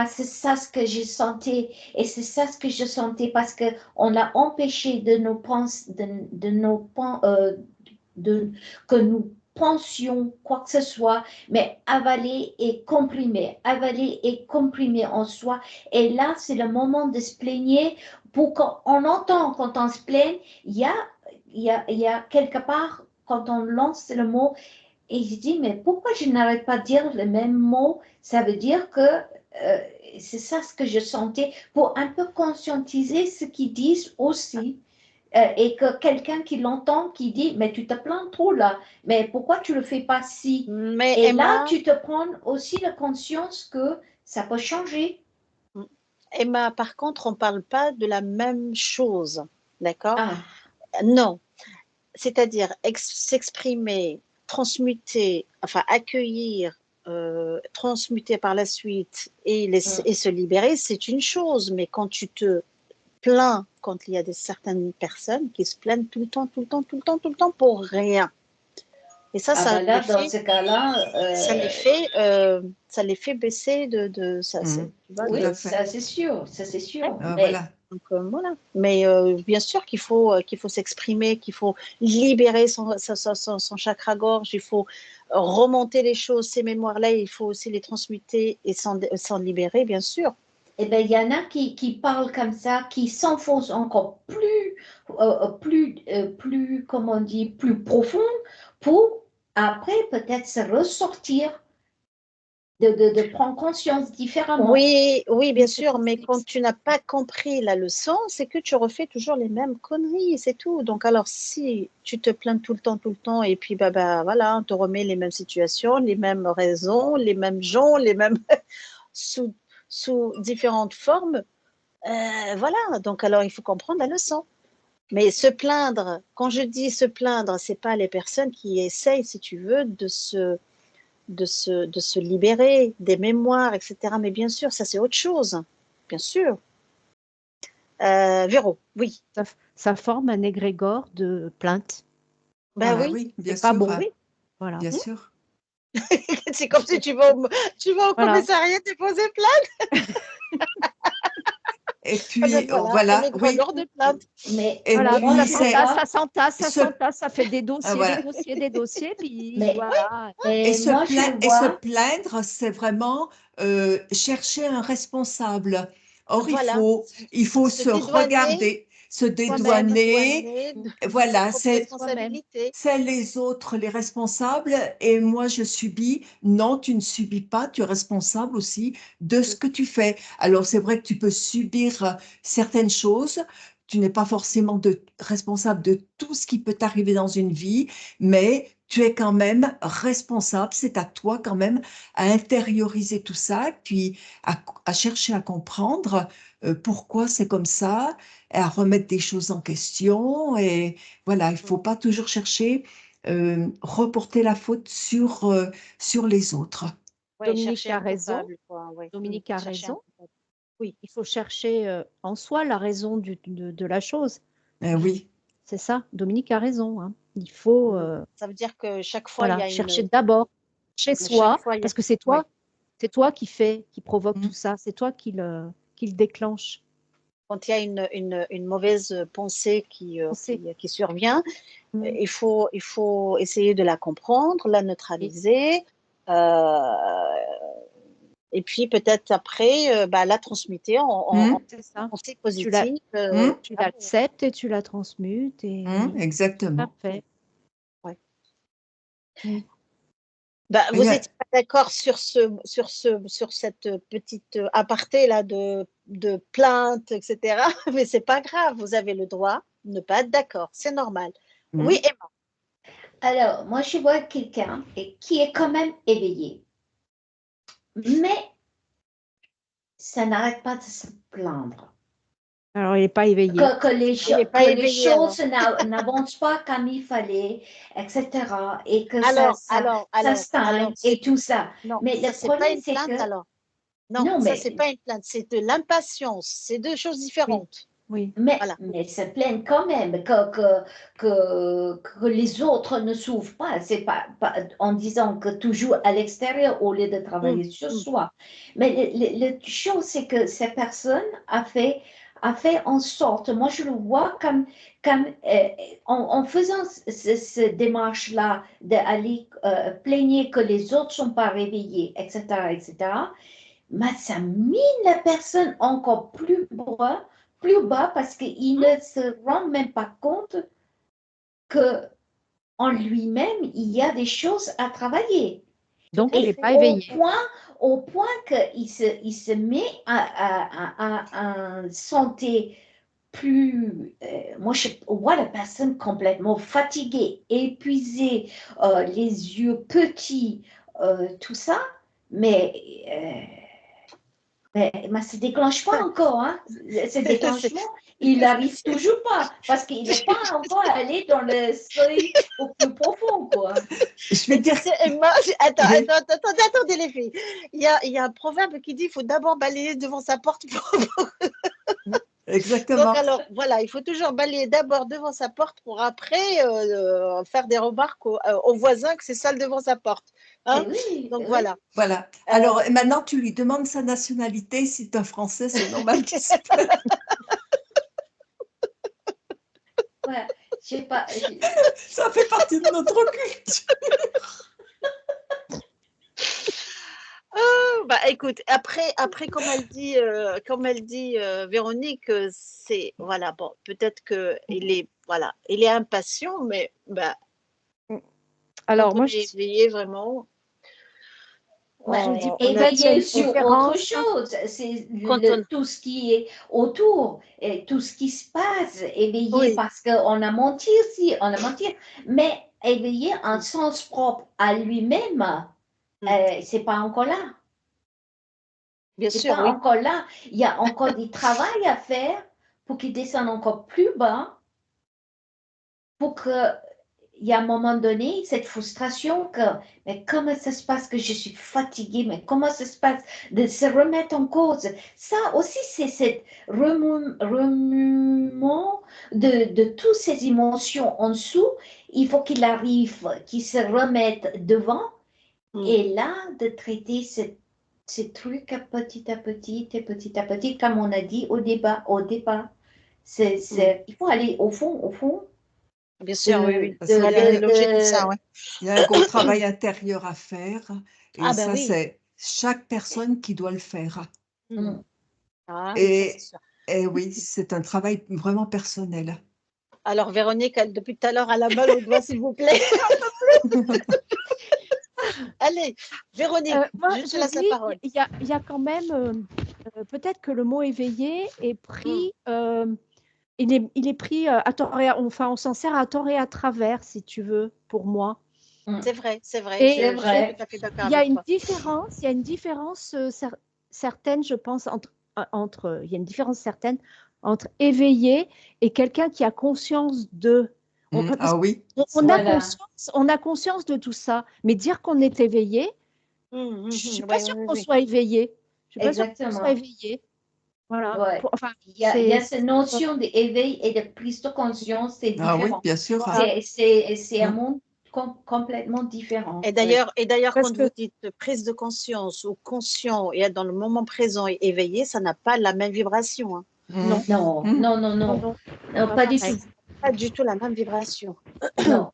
D: c'est ça ce que j'ai senti, et c'est ça ce que je sentais, parce qu'on a empêché de nos penser, que nous pensions quoi que ce soit, mais avaler et comprimer en soi. Et là, c'est le moment de se plaigner, pour qu'on entend quand on se plaigne, il y a quelque part, quand on lance le mot, et je dis, mais pourquoi je n'arrête pas de dire le même mot? Ça veut dire que c'est ça ce que je sentais, pour un peu conscientiser ce qu'ils disent aussi. Et que quelqu'un qui l'entend, qui dit, mais tu te plains trop là, mais pourquoi tu le fais pas si?
A: Mais
D: et
A: Emma,
D: là, tu te prends aussi la conscience que ça peut changer.
A: Emma, par contre, on ne parle pas de la même chose, d'accord? Non, c'est-à-dire s'exprimer, transmuter, enfin accueillir, transmuter par la suite et se libérer, c'est une chose, mais quand tu te plains, quand il y a certaines personnes qui se plaignent tout le temps pour rien. Et ça,
D: dans ce cas-là,
A: ça les fait baisser de ça.
D: Oui, ça c'est sûr,
A: Voilà. Donc, voilà. Mais bien sûr qu'il faut s'exprimer, qu'il faut libérer son chakra-gorge, il faut remonter les choses, ces mémoires-là, il faut aussi les transmuter et s'en libérer, bien sûr.
D: Eh bien, il y en a qui parlent comme ça, qui s'enfoncent encore plus, comment on dit, plus profond, pour après peut-être se ressortir, de prendre conscience différemment.
A: Oui, bien sûr, mais quand tu n'as pas compris la leçon, c'est que tu refais toujours les mêmes conneries, c'est tout. Donc alors, si tu te plains tout le temps, et puis voilà, on te remet les mêmes situations, les mêmes raisons, les mêmes gens, les mêmes sous différentes formes, voilà. Donc alors, il faut comprendre la leçon. Mais se plaindre, quand je dis se plaindre, c'est pas les personnes qui essayent, si tu veux, de se libérer des mémoires, etc. Mais bien sûr, ça c'est autre chose, bien sûr. Véro, oui.
B: Ça forme un égrégore de plainte.
A: Oui,
C: bien
B: sûr. Pas bon,
C: oui.
B: Voilà.
C: Bien sûr.
A: C'est comme si tu vas au commissariat déposer plainte.
C: Et
A: Ah ben
C: puis,
A: voilà, on
C: voilà,
A: est
C: oui.
A: preneur de plainte.
D: Mais,
C: Et
B: Voilà,
C: puis,
B: ça
D: moi,
C: c'est
B: s'entasse, ça s'entasse, ça
C: ce,
B: s'entasse, ça fait des
C: ah,
B: dossiers, des
C: voilà.
B: dossiers, des dossiers, puis
D: mais,
B: voilà.
C: Et
D: mais moi, je le
C: et se
D: vois.
C: plaindre, c'est vraiment chercher un responsable. Or,
A: Voilà,
C: il faut
A: se
C: se
A: dédouaner,
C: regarder, se
A: se
B: Soi-même,
C: dédouaner.
A: dédouaner
B: mm,
A: de ses
C: Voilà,
A: propres
B: soi-même.
A: responsabilités.
C: c'est les autres les responsables et moi je subis. Non, tu ne subis pas, tu es responsable aussi de ce que tu fais. Alors c'est vrai que tu peux subir certaines choses, tu n'es pas forcément responsable de tout ce qui peut t'arriver dans une vie, mais tu es quand même responsable, c'est à toi quand même à intérioriser tout ça, puis à chercher à comprendre pourquoi c'est comme ça, et à remettre des choses en question et voilà, il ne faut pas toujours chercher, reporter la faute sur les autres.
A: Oui,
B: Dominique
A: chercher
B: a
A: un
B: raison.
A: coupable, quoi. Ouais.
B: Dominique a
A: Chercher un
B: raison.
A: coupable. Oui,
B: Il faut chercher en soi la raison de la chose.
C: Oui,
B: C'est ça, Dominique a raison, hein. Il faut
A: ça veut dire que chaque fois, il y
B: voilà,
A: a
B: chercher
A: une.
B: d'abord chez
A: Chaque
B: soi,
A: fois, il y a.
B: parce que
A: Oui.
B: c'est toi qui provoque
C: Mm.
B: tout ça, c'est toi qui le déclenche.
A: Quand il y a une mauvaise pensée
B: On sait.
A: qui survient,
B: Mm.
A: il faut essayer de la comprendre, la
B: Et,
A: neutraliser, et puis peut-être après, la transmuter en
C: Mm.
B: c'est ça.
A: pensée
B: Tu la,
A: positive.
C: Mm.
B: tu
A: D'amour.
B: l'acceptes et tu la transmutes
C: Mm.
B: et
C: Exactement.
B: parfait.
A: Ouais.
B: Mm.
A: Vous
C: Il y a-
A: n'étiez pas d'accord sur cette petite aparté là de plainte, etc. Mais c'est pas grave, vous avez le droit de ne pas être d'accord, c'est normal. Oui,
C: Mm.
A: Emma.
D: Alors, moi, je vois quelqu'un qui est quand même éveillé, mais ça n'arrête pas de se plaindre.
B: Alors, il n'est pas éveillé.
A: Il n'est pas
D: Que les
A: éveillé alors.
D: choses n'avancent pas comme il fallait, etc. Et que ça stagne et tout ça.
A: Non,
D: Mais
A: ça
D: le
A: c'est pas
D: problème,
A: une
D: c'est
A: plainte
D: que,
A: alors. Non,
D: non,
A: ça c'est pas une plainte, c'est de l'impatience. C'est deux choses
B: Oui,
A: différentes.
B: oui.
A: Voilà.
D: mais se plaignent quand même que les autres ne s'ouvrent pas. C'est pas en disant que toujours à l'extérieur au lieu de travailler sur soi. Mais la chose, c'est que cette personne a fait en sorte, moi je le vois comme en faisant cette démarche-là d'aller plaigner que les autres ne sont pas réveillés, etc., etc., mais ça mine la personne encore plus bas parce qu'il ne se rend même pas compte que en lui-même, il y a des choses à travailler.
B: Donc,
A: à
B: il n'est
D: Et
A: fait.
B: pas éveillé.
D: au point qu'il se met à santé plus. Moi, je vois la personne complètement fatiguée, épuisée, les yeux petits, tout ça, mais. Mais ça ne se déclenche pas encore. Hein. Ce déclenchement, il n'arrive toujours pas parce qu'il n'est pas encore allé dans le seuil au plus profond. Quoi.
C: Je vais
A: Mais tu
C: dire,
A: sais, Emma, attendez les filles. Il y a un proverbe qui dit qu'il faut d'abord balayer devant sa porte. Donc
C: exactement.
A: alors voilà, il faut toujours balayer d'abord devant sa porte pour après faire des remarques aux voisins que c'est sale devant sa porte. Hein.
D: Oui,
A: Donc
D: oui.
A: voilà.
C: Voilà. Alors maintenant, tu lui demandes sa nationalité. Si tu es français, c'est normal qu'il se plaigne.
D: Voilà. Je sais pas.
C: Ça fait partie de notre culture.
A: Écoute, après comme elle dit Véronique, c'est voilà, bon, peut-être que il est impatient, mais
B: Alors,
A: quand on
B: moi,
A: est éveillé vraiment,
B: je dis
A: on a
B: qu'il y a
D: Éveillé
B: une
D: sur autre
B: différence.
D: chose, c'est
A: quand on
D: tout ce qui est autour, et tout ce qui se passe, éveillé
A: oui,
D: parce qu'on a menti aussi, on a menti, mais éveillé en sens propre à lui-même, c'est pas encore là.
A: bien
D: C'est
A: sûr,
D: pas
A: oui.
D: encore là. Il y a encore du travail à faire pour qu'il descende encore plus bas, pour que il y a un moment donné, cette frustration que, mais comment ça se passe que je suis fatiguée, mais comment ça se passe de se remettre en cause. Ça aussi, c'est cette remuement de toutes ces émotions en dessous. Il faut qu'il arrive, qu'il se remette devant
A: Mm.
D: et là, de traiter ces trucs petit à petit et petit à petit, comme on a dit au départ. Il faut aller au fond.
A: Bien sûr, oui.
C: Parce qu'il y a
A: Aller loger tout ça, ouais.
C: Il y a un gros travail intérieur à faire. Et
A: Ah ben
C: ça,
A: oui.
C: c'est chaque personne qui doit le faire.
A: Ah oui, ça c'est sûr.
C: Et oui, c'est un travail vraiment personnel.
A: Alors Véronique, depuis tout à l'heure, elle a mal au doigt, s'il vous plaît. Allez, Véronique,
B: moi,
A: je te laisse la parole.
B: Il y a quand même, peut-être que le mot éveillé est pris, il est pris à tort et enfin, on s'en sert à tort et à travers, si tu veux, pour moi.
A: C'est vrai, c'est vrai.
B: Et
A: Je suis tout à fait d'accord
B: il y a
A: avec
B: une
A: toi.
B: différence, il y a une différence certaine, je pense, il y a une différence certaine entre éveillé et quelqu'un qui a conscience de.
C: Ah oui.
B: On a conscience de tout ça, mais dire qu'on est éveillé, je ne suis pas sûre qu'on soit éveillé. Je suis pas sûre qu'on soit éveillé. Voilà.
D: Ouais.
B: Enfin,
D: il y a cette notion d'éveil et de prise de conscience, c'est différent.
C: Ah oui, bien sûr.
D: C'est un monde complètement différent.
A: Et d'ailleurs, quand vous dites prise de conscience ou conscient et être dans le moment présent et éveillé, ça n'a pas la même vibration. Hein.
D: Non, pas du tout.
A: Pas du tout la même vibration.
D: Non.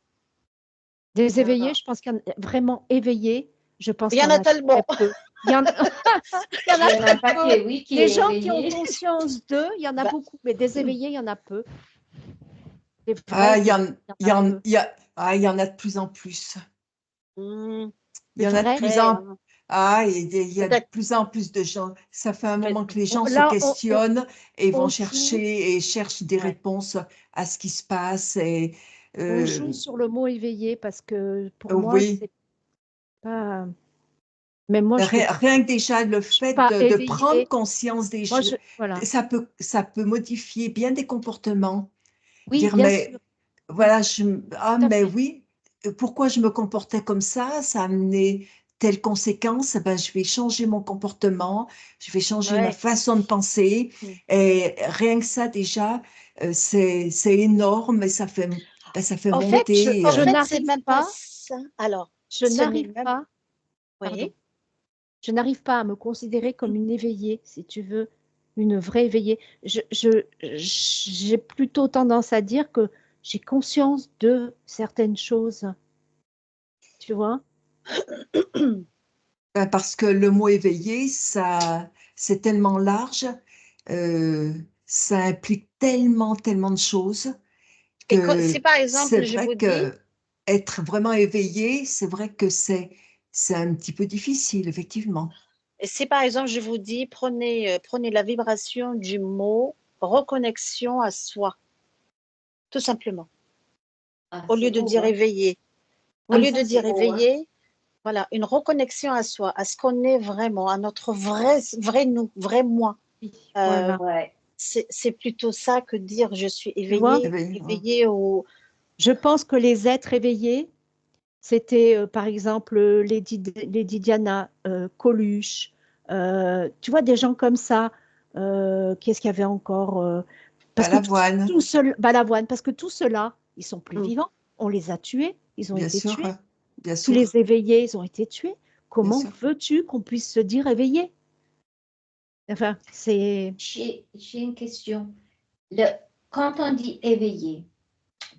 B: Des éveillés, je pense qu'il y en a vraiment éveillés. Je pense
A: il y en a tellement.
B: Il y en a
D: paquet, oui,
B: les gens qui ont conscience d'eux, il y en a beaucoup, mais des éveillés, il y en a peu.
C: Il y en a de plus en plus. Il y en a de plus en il y a de plus en plus de gens. Ça fait un moment que les gens se questionnent et vont cherchent des réponses à ce qui se passe. Et,
B: on joue sur le mot éveillé parce que pour moi, c'est pas. Mais moi,
C: rien que déjà le fait de prendre conscience des choses, ça peut modifier bien des comportements.
B: Oui,
C: dire,
B: bien
C: mais
B: sûr.
C: voilà, mais oui, pourquoi je me comportais comme ça a amené telle conséquence, ben, je vais changer mon comportement, je vais changer ma façon de penser. Et rien que ça, déjà, c'est énorme et ça fait monter.
B: Je n'arrive pas.
A: Alors,
B: je n'arrive pas.
A: Oui.
B: Je n'arrive pas à me considérer comme une éveillée, si tu veux, une vraie éveillée. J'ai plutôt tendance à dire que j'ai conscience de certaines choses. Tu vois?
C: Parce que le mot éveillé, c'est tellement large, ça implique tellement de choses que
A: si par exemple,
C: c'est vrai que être vraiment éveillé, c'est vrai que c'est un petit peu difficile, effectivement.
A: Et si par exemple, je vous dis, prenez la vibration du mot reconnexion à soi, tout simplement, au lieu de dire éveillé. Au lieu de dire éveillé, voilà, une reconnexion à soi, à ce qu'on est vraiment, à notre vrai nous, vrai moi. C'est plutôt ça que dire je suis éveillé au...
B: Je pense que les êtres éveillés, c'était par exemple Lady Diana, Coluche, tu vois, des gens comme ça. Qu'est-ce qu'il y avait encore
C: Balavoine.
B: Balavoine, parce que tout cela, ils sont plus vivants. On les a tués, ils ont été tués.
C: Bien
B: Tous
C: sûr.
B: les éveillés, ils ont été tués. Comment veux-tu qu'on puisse se dire éveillé? Enfin, c'est...
D: J'ai une question. Quand on dit éveillé,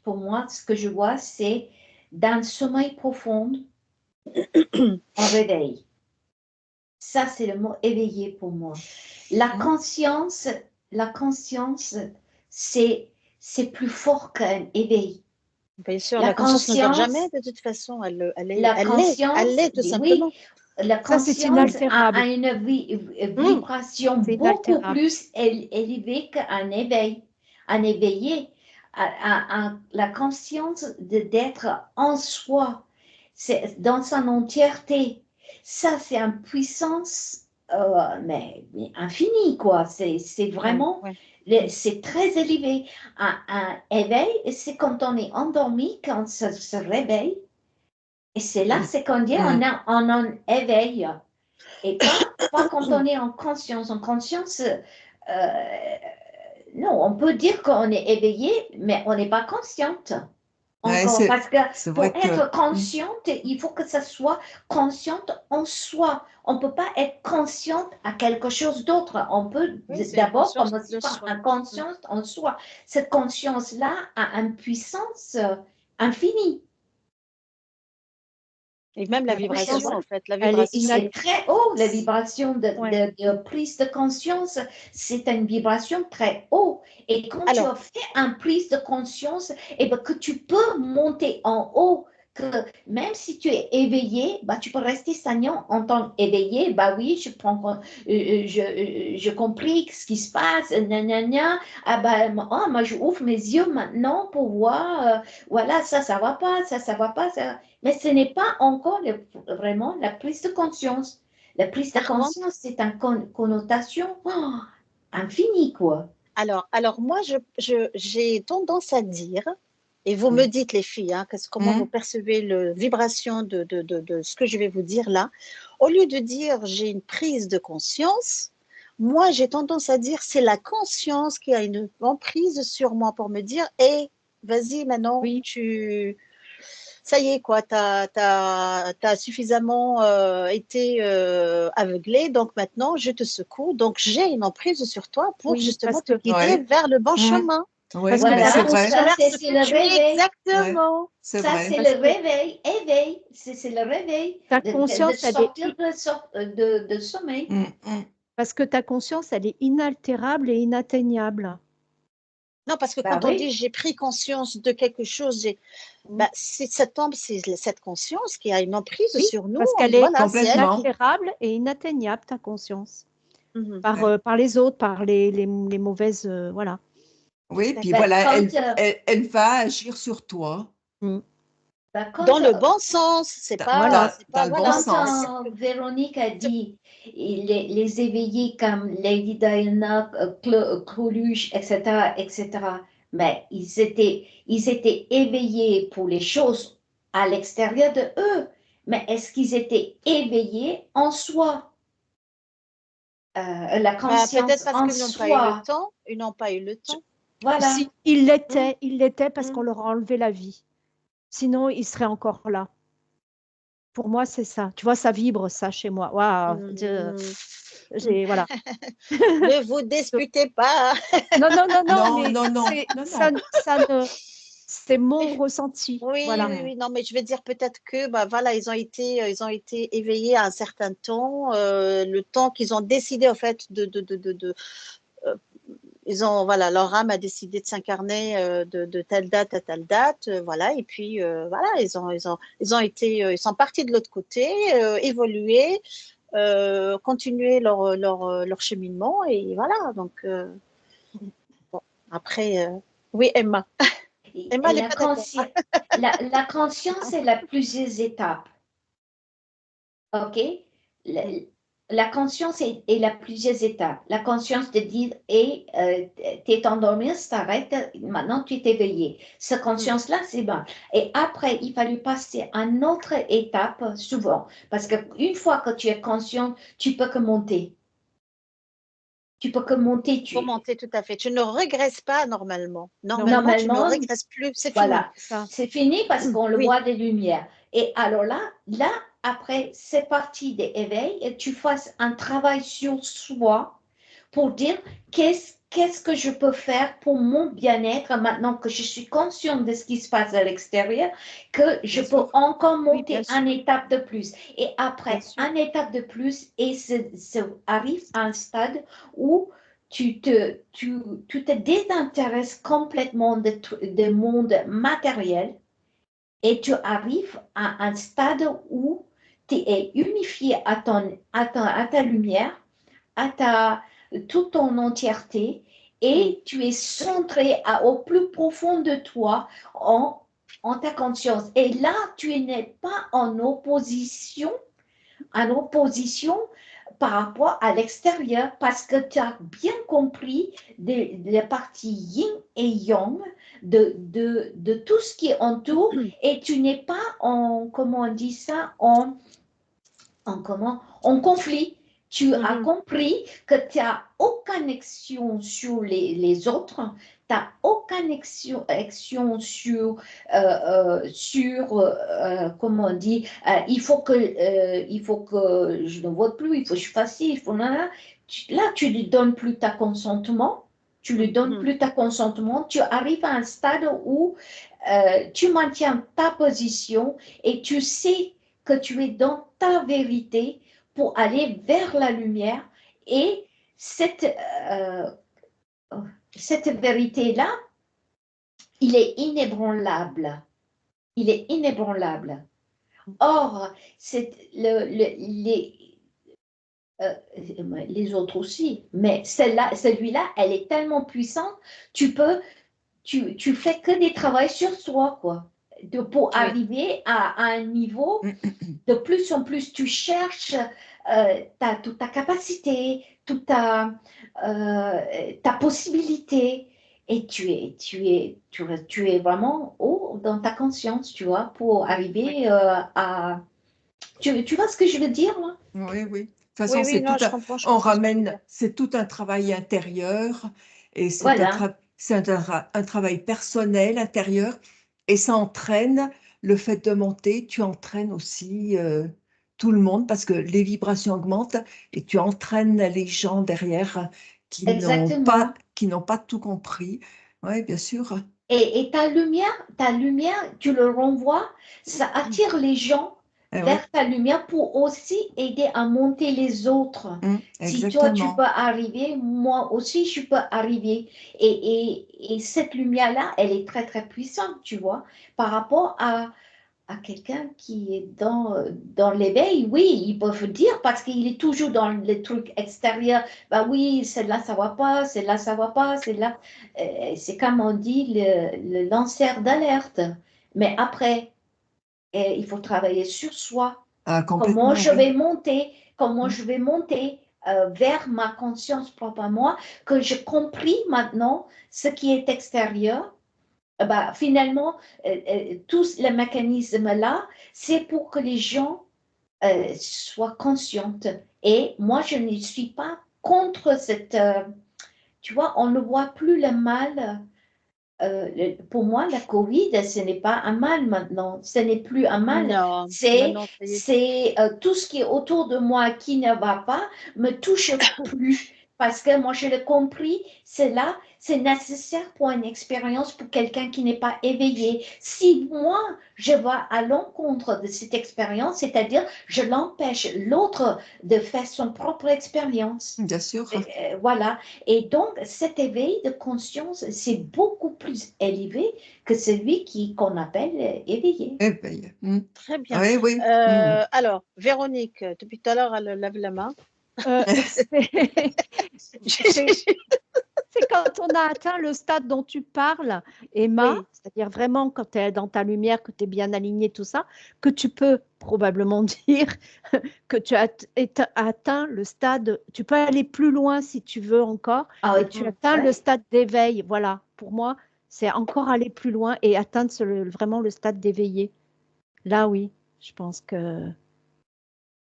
D: pour moi, ce que je vois, c'est dans le sommeil profond, on réveille. Ça, c'est le mot éveillé pour moi. La conscience, c'est plus fort qu'un éveil.
A: Bien sûr, la conscience ne dort jamais, de toute façon. Elle est tout simplement.
D: Oui, la conscience a une vibration beaucoup plus élevée qu'un éveil. Un éveillé a la conscience d'être en soi, c'est dans son entièreté. Ça, c'est une puissance mais infinie, quoi. C'est vraiment, c'est très élevé. Un éveil, c'est quand on est endormi, quand on se réveille. Et c'est là, c'est qu'on dit on a un éveil. Et pas quand on est en conscience. En conscience, non, on peut dire qu'on est éveillé, mais on n'est pas consciente. Encore, parce que
C: c'est
D: pour
C: vrai que
D: être consciente, il faut que ça soit consciente en soi. On ne peut pas être consciente à quelque chose d'autre. On peut
A: Oui, c'est une
D: d'abord
A: conscience
D: commencer
A: de
D: par
A: soi.
D: une conscience en soi. Cette conscience-là a une puissance infinie.
A: Et même la
B: La conscience,
A: vibration, en fait, la
B: elle est
A: vibration.
D: C'est très haut, la vibration
B: Ouais.
D: de prise de conscience, c'est une vibration très haut. Et quand tu
A: Alors,
D: as fait une prise de conscience, et ben, que tu peux monter en haut, que même si tu es éveillé, bah, tu peux rester stagnant en tant qu'éveillé. Bah oui, je compris ce qui se passe, gna, gna, gna. Ah bah, moi, je ouvre mes yeux maintenant pour voir, voilà, ça va pas, ça va pas, ça. Mais ce n'est pas encore vraiment la prise de conscience. La prise de
A: par contre,
D: conscience, c'est une connotation infinie, quoi.
A: alors moi, j'ai tendance à dire, et vous me
C: Mm.
A: dites, les filles, hein, comment vous percevez la vibration de ce que je vais vous dire là. Au lieu de dire j'ai une prise de conscience, moi, j'ai tendance à dire c'est la conscience qui a une emprise sur moi pour me dire, hé, vas-y, maintenant,
B: Oui,
A: ça y est, quoi, tu as suffisamment été aveuglé, donc maintenant je te secoue. Donc j'ai une emprise sur toi pour
B: oui,
A: justement te guider
C: ouais.
A: vers le bon
C: Mm.
A: chemin.
C: Oui,
B: parce que
C: mais
B: ta
D: Voilà,
C: c'est
A: Avance
C: vrai.
B: conscience,
A: vers ce
D: c'est
A: que
D: le
A: tu es
D: réveil.
C: Ouais,
A: exactement.
C: c'est
D: Ça,
C: vrai.
D: c'est
B: parce
D: le
B: que
D: réveil, éveil, c'est le réveil
B: ta
D: de
B: conscience, elle est,
D: sortir de sommeil.
C: Mm, mm.
B: parce que ta conscience, elle est inaltérable et inatteignable.
A: Non, parce que
D: Bah
A: quand on dit
D: oui,
A: j'ai pris conscience de quelque chose, bah, c'est cette conscience qui a une emprise
B: Oui,
A: sur nous.
B: parce qu'elle est
A: Voilà, c'est elle
C: Complètement.
A: qui.
B: inaltérable et inatteignable, ta conscience,
A: Mhm.
C: Ouais.
B: par les autres, par les mauvaises, voilà.
C: Oui, puis
A: D'accord.
D: bah,
C: voilà,
D: quand,
C: elle va agir sur toi
B: Mm.
D: bah,
A: Dans le bon sens,
B: Voilà,
A: c'est pas,
C: dans le bon
A: voilà,
D: quand
C: sens.
D: Véronique a dit les éveillés comme Lady Diana, Coluche, etc., etc., mais ils étaient éveillés pour les choses à l'extérieur de eux. Mais est-ce qu'ils étaient éveillés en soi? La
A: Bah, peut-être
D: conscience
A: parce
D: en
A: qu'ils n'ont pas eu le
D: soi.
A: temps. Ils n'ont pas eu le temps.
D: Voilà.
B: si, il l'était parce qu'on
A: Mm.
B: leur a enlevé la vie. Sinon, ils seraient encore là. Pour moi, c'est ça. Tu vois, ça vibre, ça, chez moi. Waouh,
A: Mm.
B: voilà.
A: Ne vous disputez pas.
B: Non, non, non, non,
C: Non,
B: mais
C: non, non, non, non.
B: c'est mon ressenti.
A: Oui,
B: Voilà.
A: oui,
C: Mm.
A: oui. Non, mais je veux dire peut-être que, bah, voilà, ils ont été éveillés à un certain temps, le temps qu'ils ont décidé, en fait, euh, ils ont, voilà, leur âme a décidé de s'incarner de telle date à telle date, voilà. Et puis, voilà, ils sont partis de l'autre côté, évoluer, continuer leur cheminement, et voilà. Donc, bon, après, oui, Emma. Emma, elle n'est
D: La,
A: pas d'accord.
D: la conscience est la plusieurs étapes. OK? La,
A: Mm.
D: la conscience est la plusieurs étapes. La conscience de dire, hey, t'es endormi, t'arrêtes, maintenant tu t'es éveillé. Cette
A: Mm.
D: conscience-là, c'est bon. Et après, il fallut passer à une autre étape, souvent. Parce qu'une fois que tu es conscient, tu peux que monter. Tu peux que monter.
A: Faut monter, tout à fait. Tu ne regresses pas normalement.
B: Non,
A: Normalement, tu ne
D: Normalement,
A: regresses plus. C'est fini.
D: voilà,
B: ça.
D: c'est fini parce qu'on le
A: Oui.
D: voit des lumières. Et alors là, après, c'est parti des éveils et tu fasses un travail sur soi pour dire qu'est-ce que je peux faire pour mon bien-être maintenant que je suis consciente de ce qui se passe à l'extérieur, que je
B: Bien
D: peux
B: sûr.
D: encore
B: Oui, bien
D: monter
B: sûr.
D: une étape de plus. Et
B: Bien
D: après,
B: sûr.
D: une étape de plus, et arrive à un stade où tu te désintéresses complètement du monde matériel et tu arrives à un stade où tu es unifié à ta lumière, toute ton entièreté,
A: Mm.
D: et tu es centré au plus profond de toi en ta conscience. Et là, tu n'es pas en opposition par rapport à l'extérieur parce que tu as bien compris les parties yin et yang de tout ce qui entoure et tu n'es pas comment on dit ça, en conflit. Tu as compris que tu n'as aucune action sur les autres, tu n'as aucune action sur, comment on dit, il faut que je ne vote plus, il faut que je fasse ci, il faut là, tu ne lui donnes plus ta consentement. Tu lui donnes plus ta consentement, tu arrives à un stade où tu maintiens ta position et tu sais que tu es dans ta vérité pour aller vers la lumière. Et cette vérité-là, il est inébranlable. Il est inébranlable. Or, les autres aussi, mais celui-là, elle est tellement puissante, tu fais que des travaux sur soi, quoi. Pour arriver à un niveau, de plus en plus, tu cherches toute ta capacité, toute ta possibilité, et tu es vraiment haut dans ta conscience, tu vois, pour arriver à... Tu vois ce que je veux dire, là?
C: Oui, oui. De toute façon, on ramène, c'est tout un travail intérieur et c'est
D: Voilà.
C: un travail personnel intérieur et ça entraîne le fait de monter, tu entraînes aussi tout le monde parce que les vibrations augmentent et tu entraînes les gens derrière qui n'ont pas tout compris. Oui, bien sûr.
D: Et ta lumière, tu le renvoies, ça attire les gens vers ta lumière pour aussi aider à monter les autres. Si toi, tu peux arriver, moi aussi, je peux arriver. Et cette lumière-là, elle est très, très puissante, tu vois, par rapport à quelqu'un qui est dans l'éveil. Oui, ils peuvent dire parce qu'il est toujours dans les trucs extérieurs. Bah oui, celle-là, ça va pas, celle-là, ça va pas, celle-là. C'est comme on dit, le lanceur d'alerte. Mais après, il faut travailler sur soi. Comment je vais monter, vers ma conscience propre à moi, que j'ai compris maintenant ce qui est extérieur. Bah, finalement, tous les mécanismes-là, c'est pour que les gens soient conscientes. Et moi, je ne suis pas contre cette... tu vois, on ne voit plus le mal. Pour moi, la Covid, ce n'est pas un mal maintenant. Ce n'est plus un mal.
A: Non,
D: C'est
A: non, ça y est.
D: tout ce qui est autour de moi qui ne va pas me touche plus. Parce que moi, je l'ai compris, c'est nécessaire pour une expérience pour quelqu'un qui n'est pas éveillé. Si moi, je vais à l'encontre de cette expérience, c'est-à-dire je l'empêche l'autre de faire son propre expérience.
C: Bien sûr.
D: Voilà. Et donc, cet éveil de conscience, c'est beaucoup plus élevé que celui qu'on appelle éveillé.
C: Éveillé.
A: Très bien.
C: Oui, oui.
A: Alors, Véronique, depuis tout à l'heure, elle lève la main.
B: C'est quand on a atteint le stade dont tu parles, Emma,
A: Oui.
B: c'est-à-dire vraiment quand tu es dans ta lumière, que tu es bien aligné, tout ça, que tu peux probablement dire que tu as atteint le stade, tu peux aller plus loin si tu veux encore, et tu atteins le stade d'éveil. Voilà, pour moi, c'est encore aller plus loin et atteindre vraiment le stade d'éveillé. Là, oui, je pense que...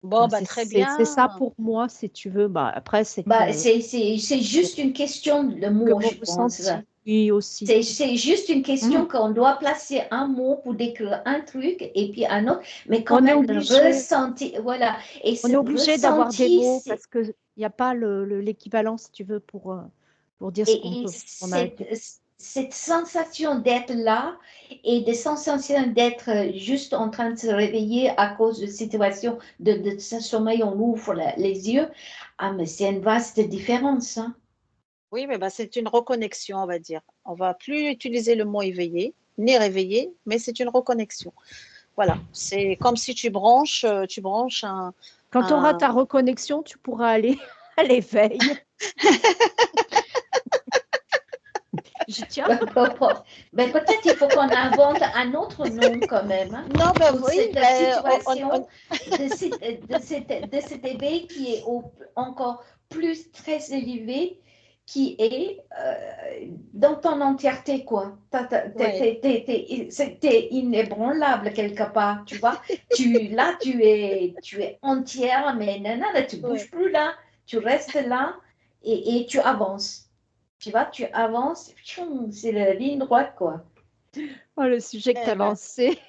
A: Bon, bah, très bien.
B: C'est ça pour moi, si tu veux. Bah, après, c'est
D: c'est juste une question de mots, je pense.
B: Oui, aussi.
D: C'est juste une question qu'on doit placer un mot pour décrire un truc et puis un autre, mais quand même le ressenti, voilà. Et
B: on est obligé d'avoir des mots parce qu'il n'y a pas l'équivalent, si tu veux, pour dire ce qu'on a dit.
D: Cette sensation d'être là et des sensations d'être juste en train de se réveiller à cause de situation de ce sommeil, on ouvre les yeux. Ah, mais c'est une vaste différence. Hein.
A: Oui, mais bah, c'est une reconnexion, on va dire. On va plus utiliser le mot éveillé, ni réveillé, mais c'est une reconnexion. Voilà, c'est comme si tu branches un...
B: Quand tu auras ta reconnexion, tu pourras aller à l'éveil.
D: Je tiens. Ben, peut-être il faut qu'on invente un autre nom quand même. Hein,
A: non, ben oui.
D: Cette situation de cet éveil qui est encore plus très élevé qui est dans ton entièreté, quoi. T'es inébranlable quelque part, tu vois. Là, tu es entière, mais non, tu ne bouges plus là. Tu restes là et tu avances. Tu vois, tu avances, c'est la ligne droite, quoi.
B: Oh, le sujet que tu as lancé.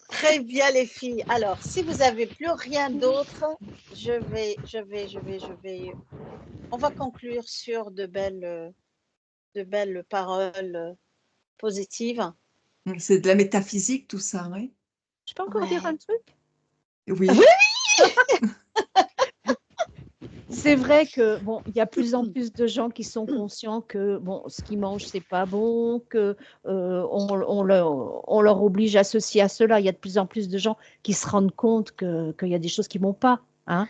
A: Très bien, les filles. Alors, si vous n'avez plus rien d'autre, on va conclure sur de belles paroles positives.
C: C'est de la métaphysique, tout ça, oui.
B: Je peux encore dire un truc?
C: Oui.
B: C'est vrai que bon, il y a plus en plus de gens qui sont conscients que bon, ce qu'ils mangent c'est pas bon, que on leur oblige à ceci à cela. Il y a de plus en plus de gens qui se rendent compte qu'il y a des choses qui vont pas, hein.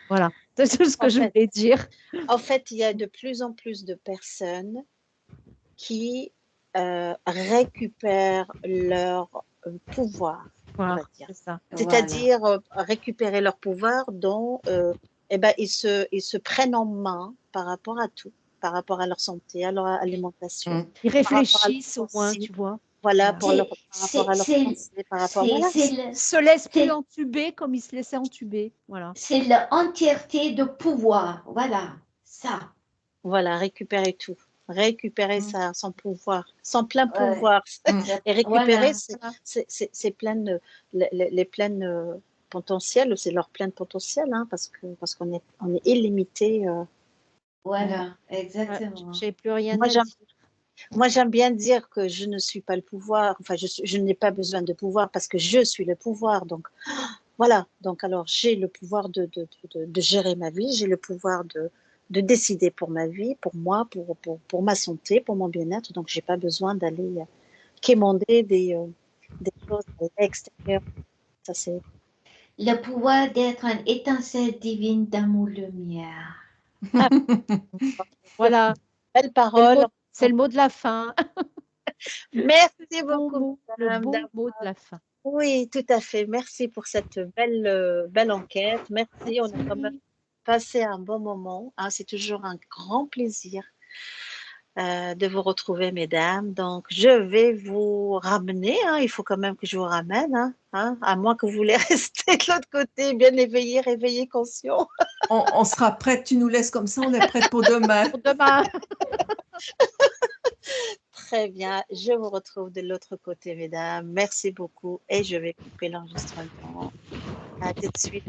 B: Voilà, c'est tout ce que je voulais dire.
A: En fait, il y a de plus en plus de personnes qui récupèrent leur pouvoir, on va dire. C'est-à-dire récupérer leur pouvoir dont ils se prennent en main par rapport à tout, par rapport à leur santé, à leur alimentation.
B: Ils réfléchissent au moins, tu vois.
A: Voilà, par rapport à leur pensée, par rapport à
B: se laisse plus entuber comme ils se laissaient entuber. Voilà.
D: C'est l'entièreté de pouvoir, voilà, ça.
A: Voilà, récupérer tout. Récupérer son pouvoir, son plein pouvoir. Et récupérer c'est pleines, les pleines potentiels, c'est leur plein potentiel, hein, parce qu'on est illimité.
D: Voilà, exactement.
B: J'ai plus rien à dire.
A: Moi, j'aime bien dire que je ne suis pas le pouvoir, enfin, je n'ai pas besoin de pouvoir parce que je suis le pouvoir. Donc, voilà. Donc, alors, j'ai le pouvoir de gérer ma vie, j'ai le pouvoir de décider pour ma vie, pour moi, pour ma santé, pour mon bien-être. Donc, je n'ai pas besoin d'aller quémander des choses extérieures. Ça, c'est...
D: Le pouvoir d'être une étincelle divine d'amour-lumière.
A: Ah,
B: voilà.
A: Belle parole.
B: C'est le mot de la fin.
A: Merci beaucoup.
B: Le bon mot de la fin.
A: Oui, tout à fait. Merci pour cette belle enquête. Merci. On a quand même passé un bon moment. Hein. C'est toujours un grand plaisir de vous retrouver, mesdames. Donc, je vais vous ramener. Hein. Il faut quand même que je vous ramène. Hein, à moins que vous voulez rester de l'autre côté, bien éveillé, réveillé, conscient.
C: On sera prête. Tu nous laisses comme ça. On est prête pour demain.
B: Pour demain.
A: Très bien, je vous retrouve de l'autre côté, mesdames. Merci beaucoup et je vais couper l'enregistrement. À tout de suite.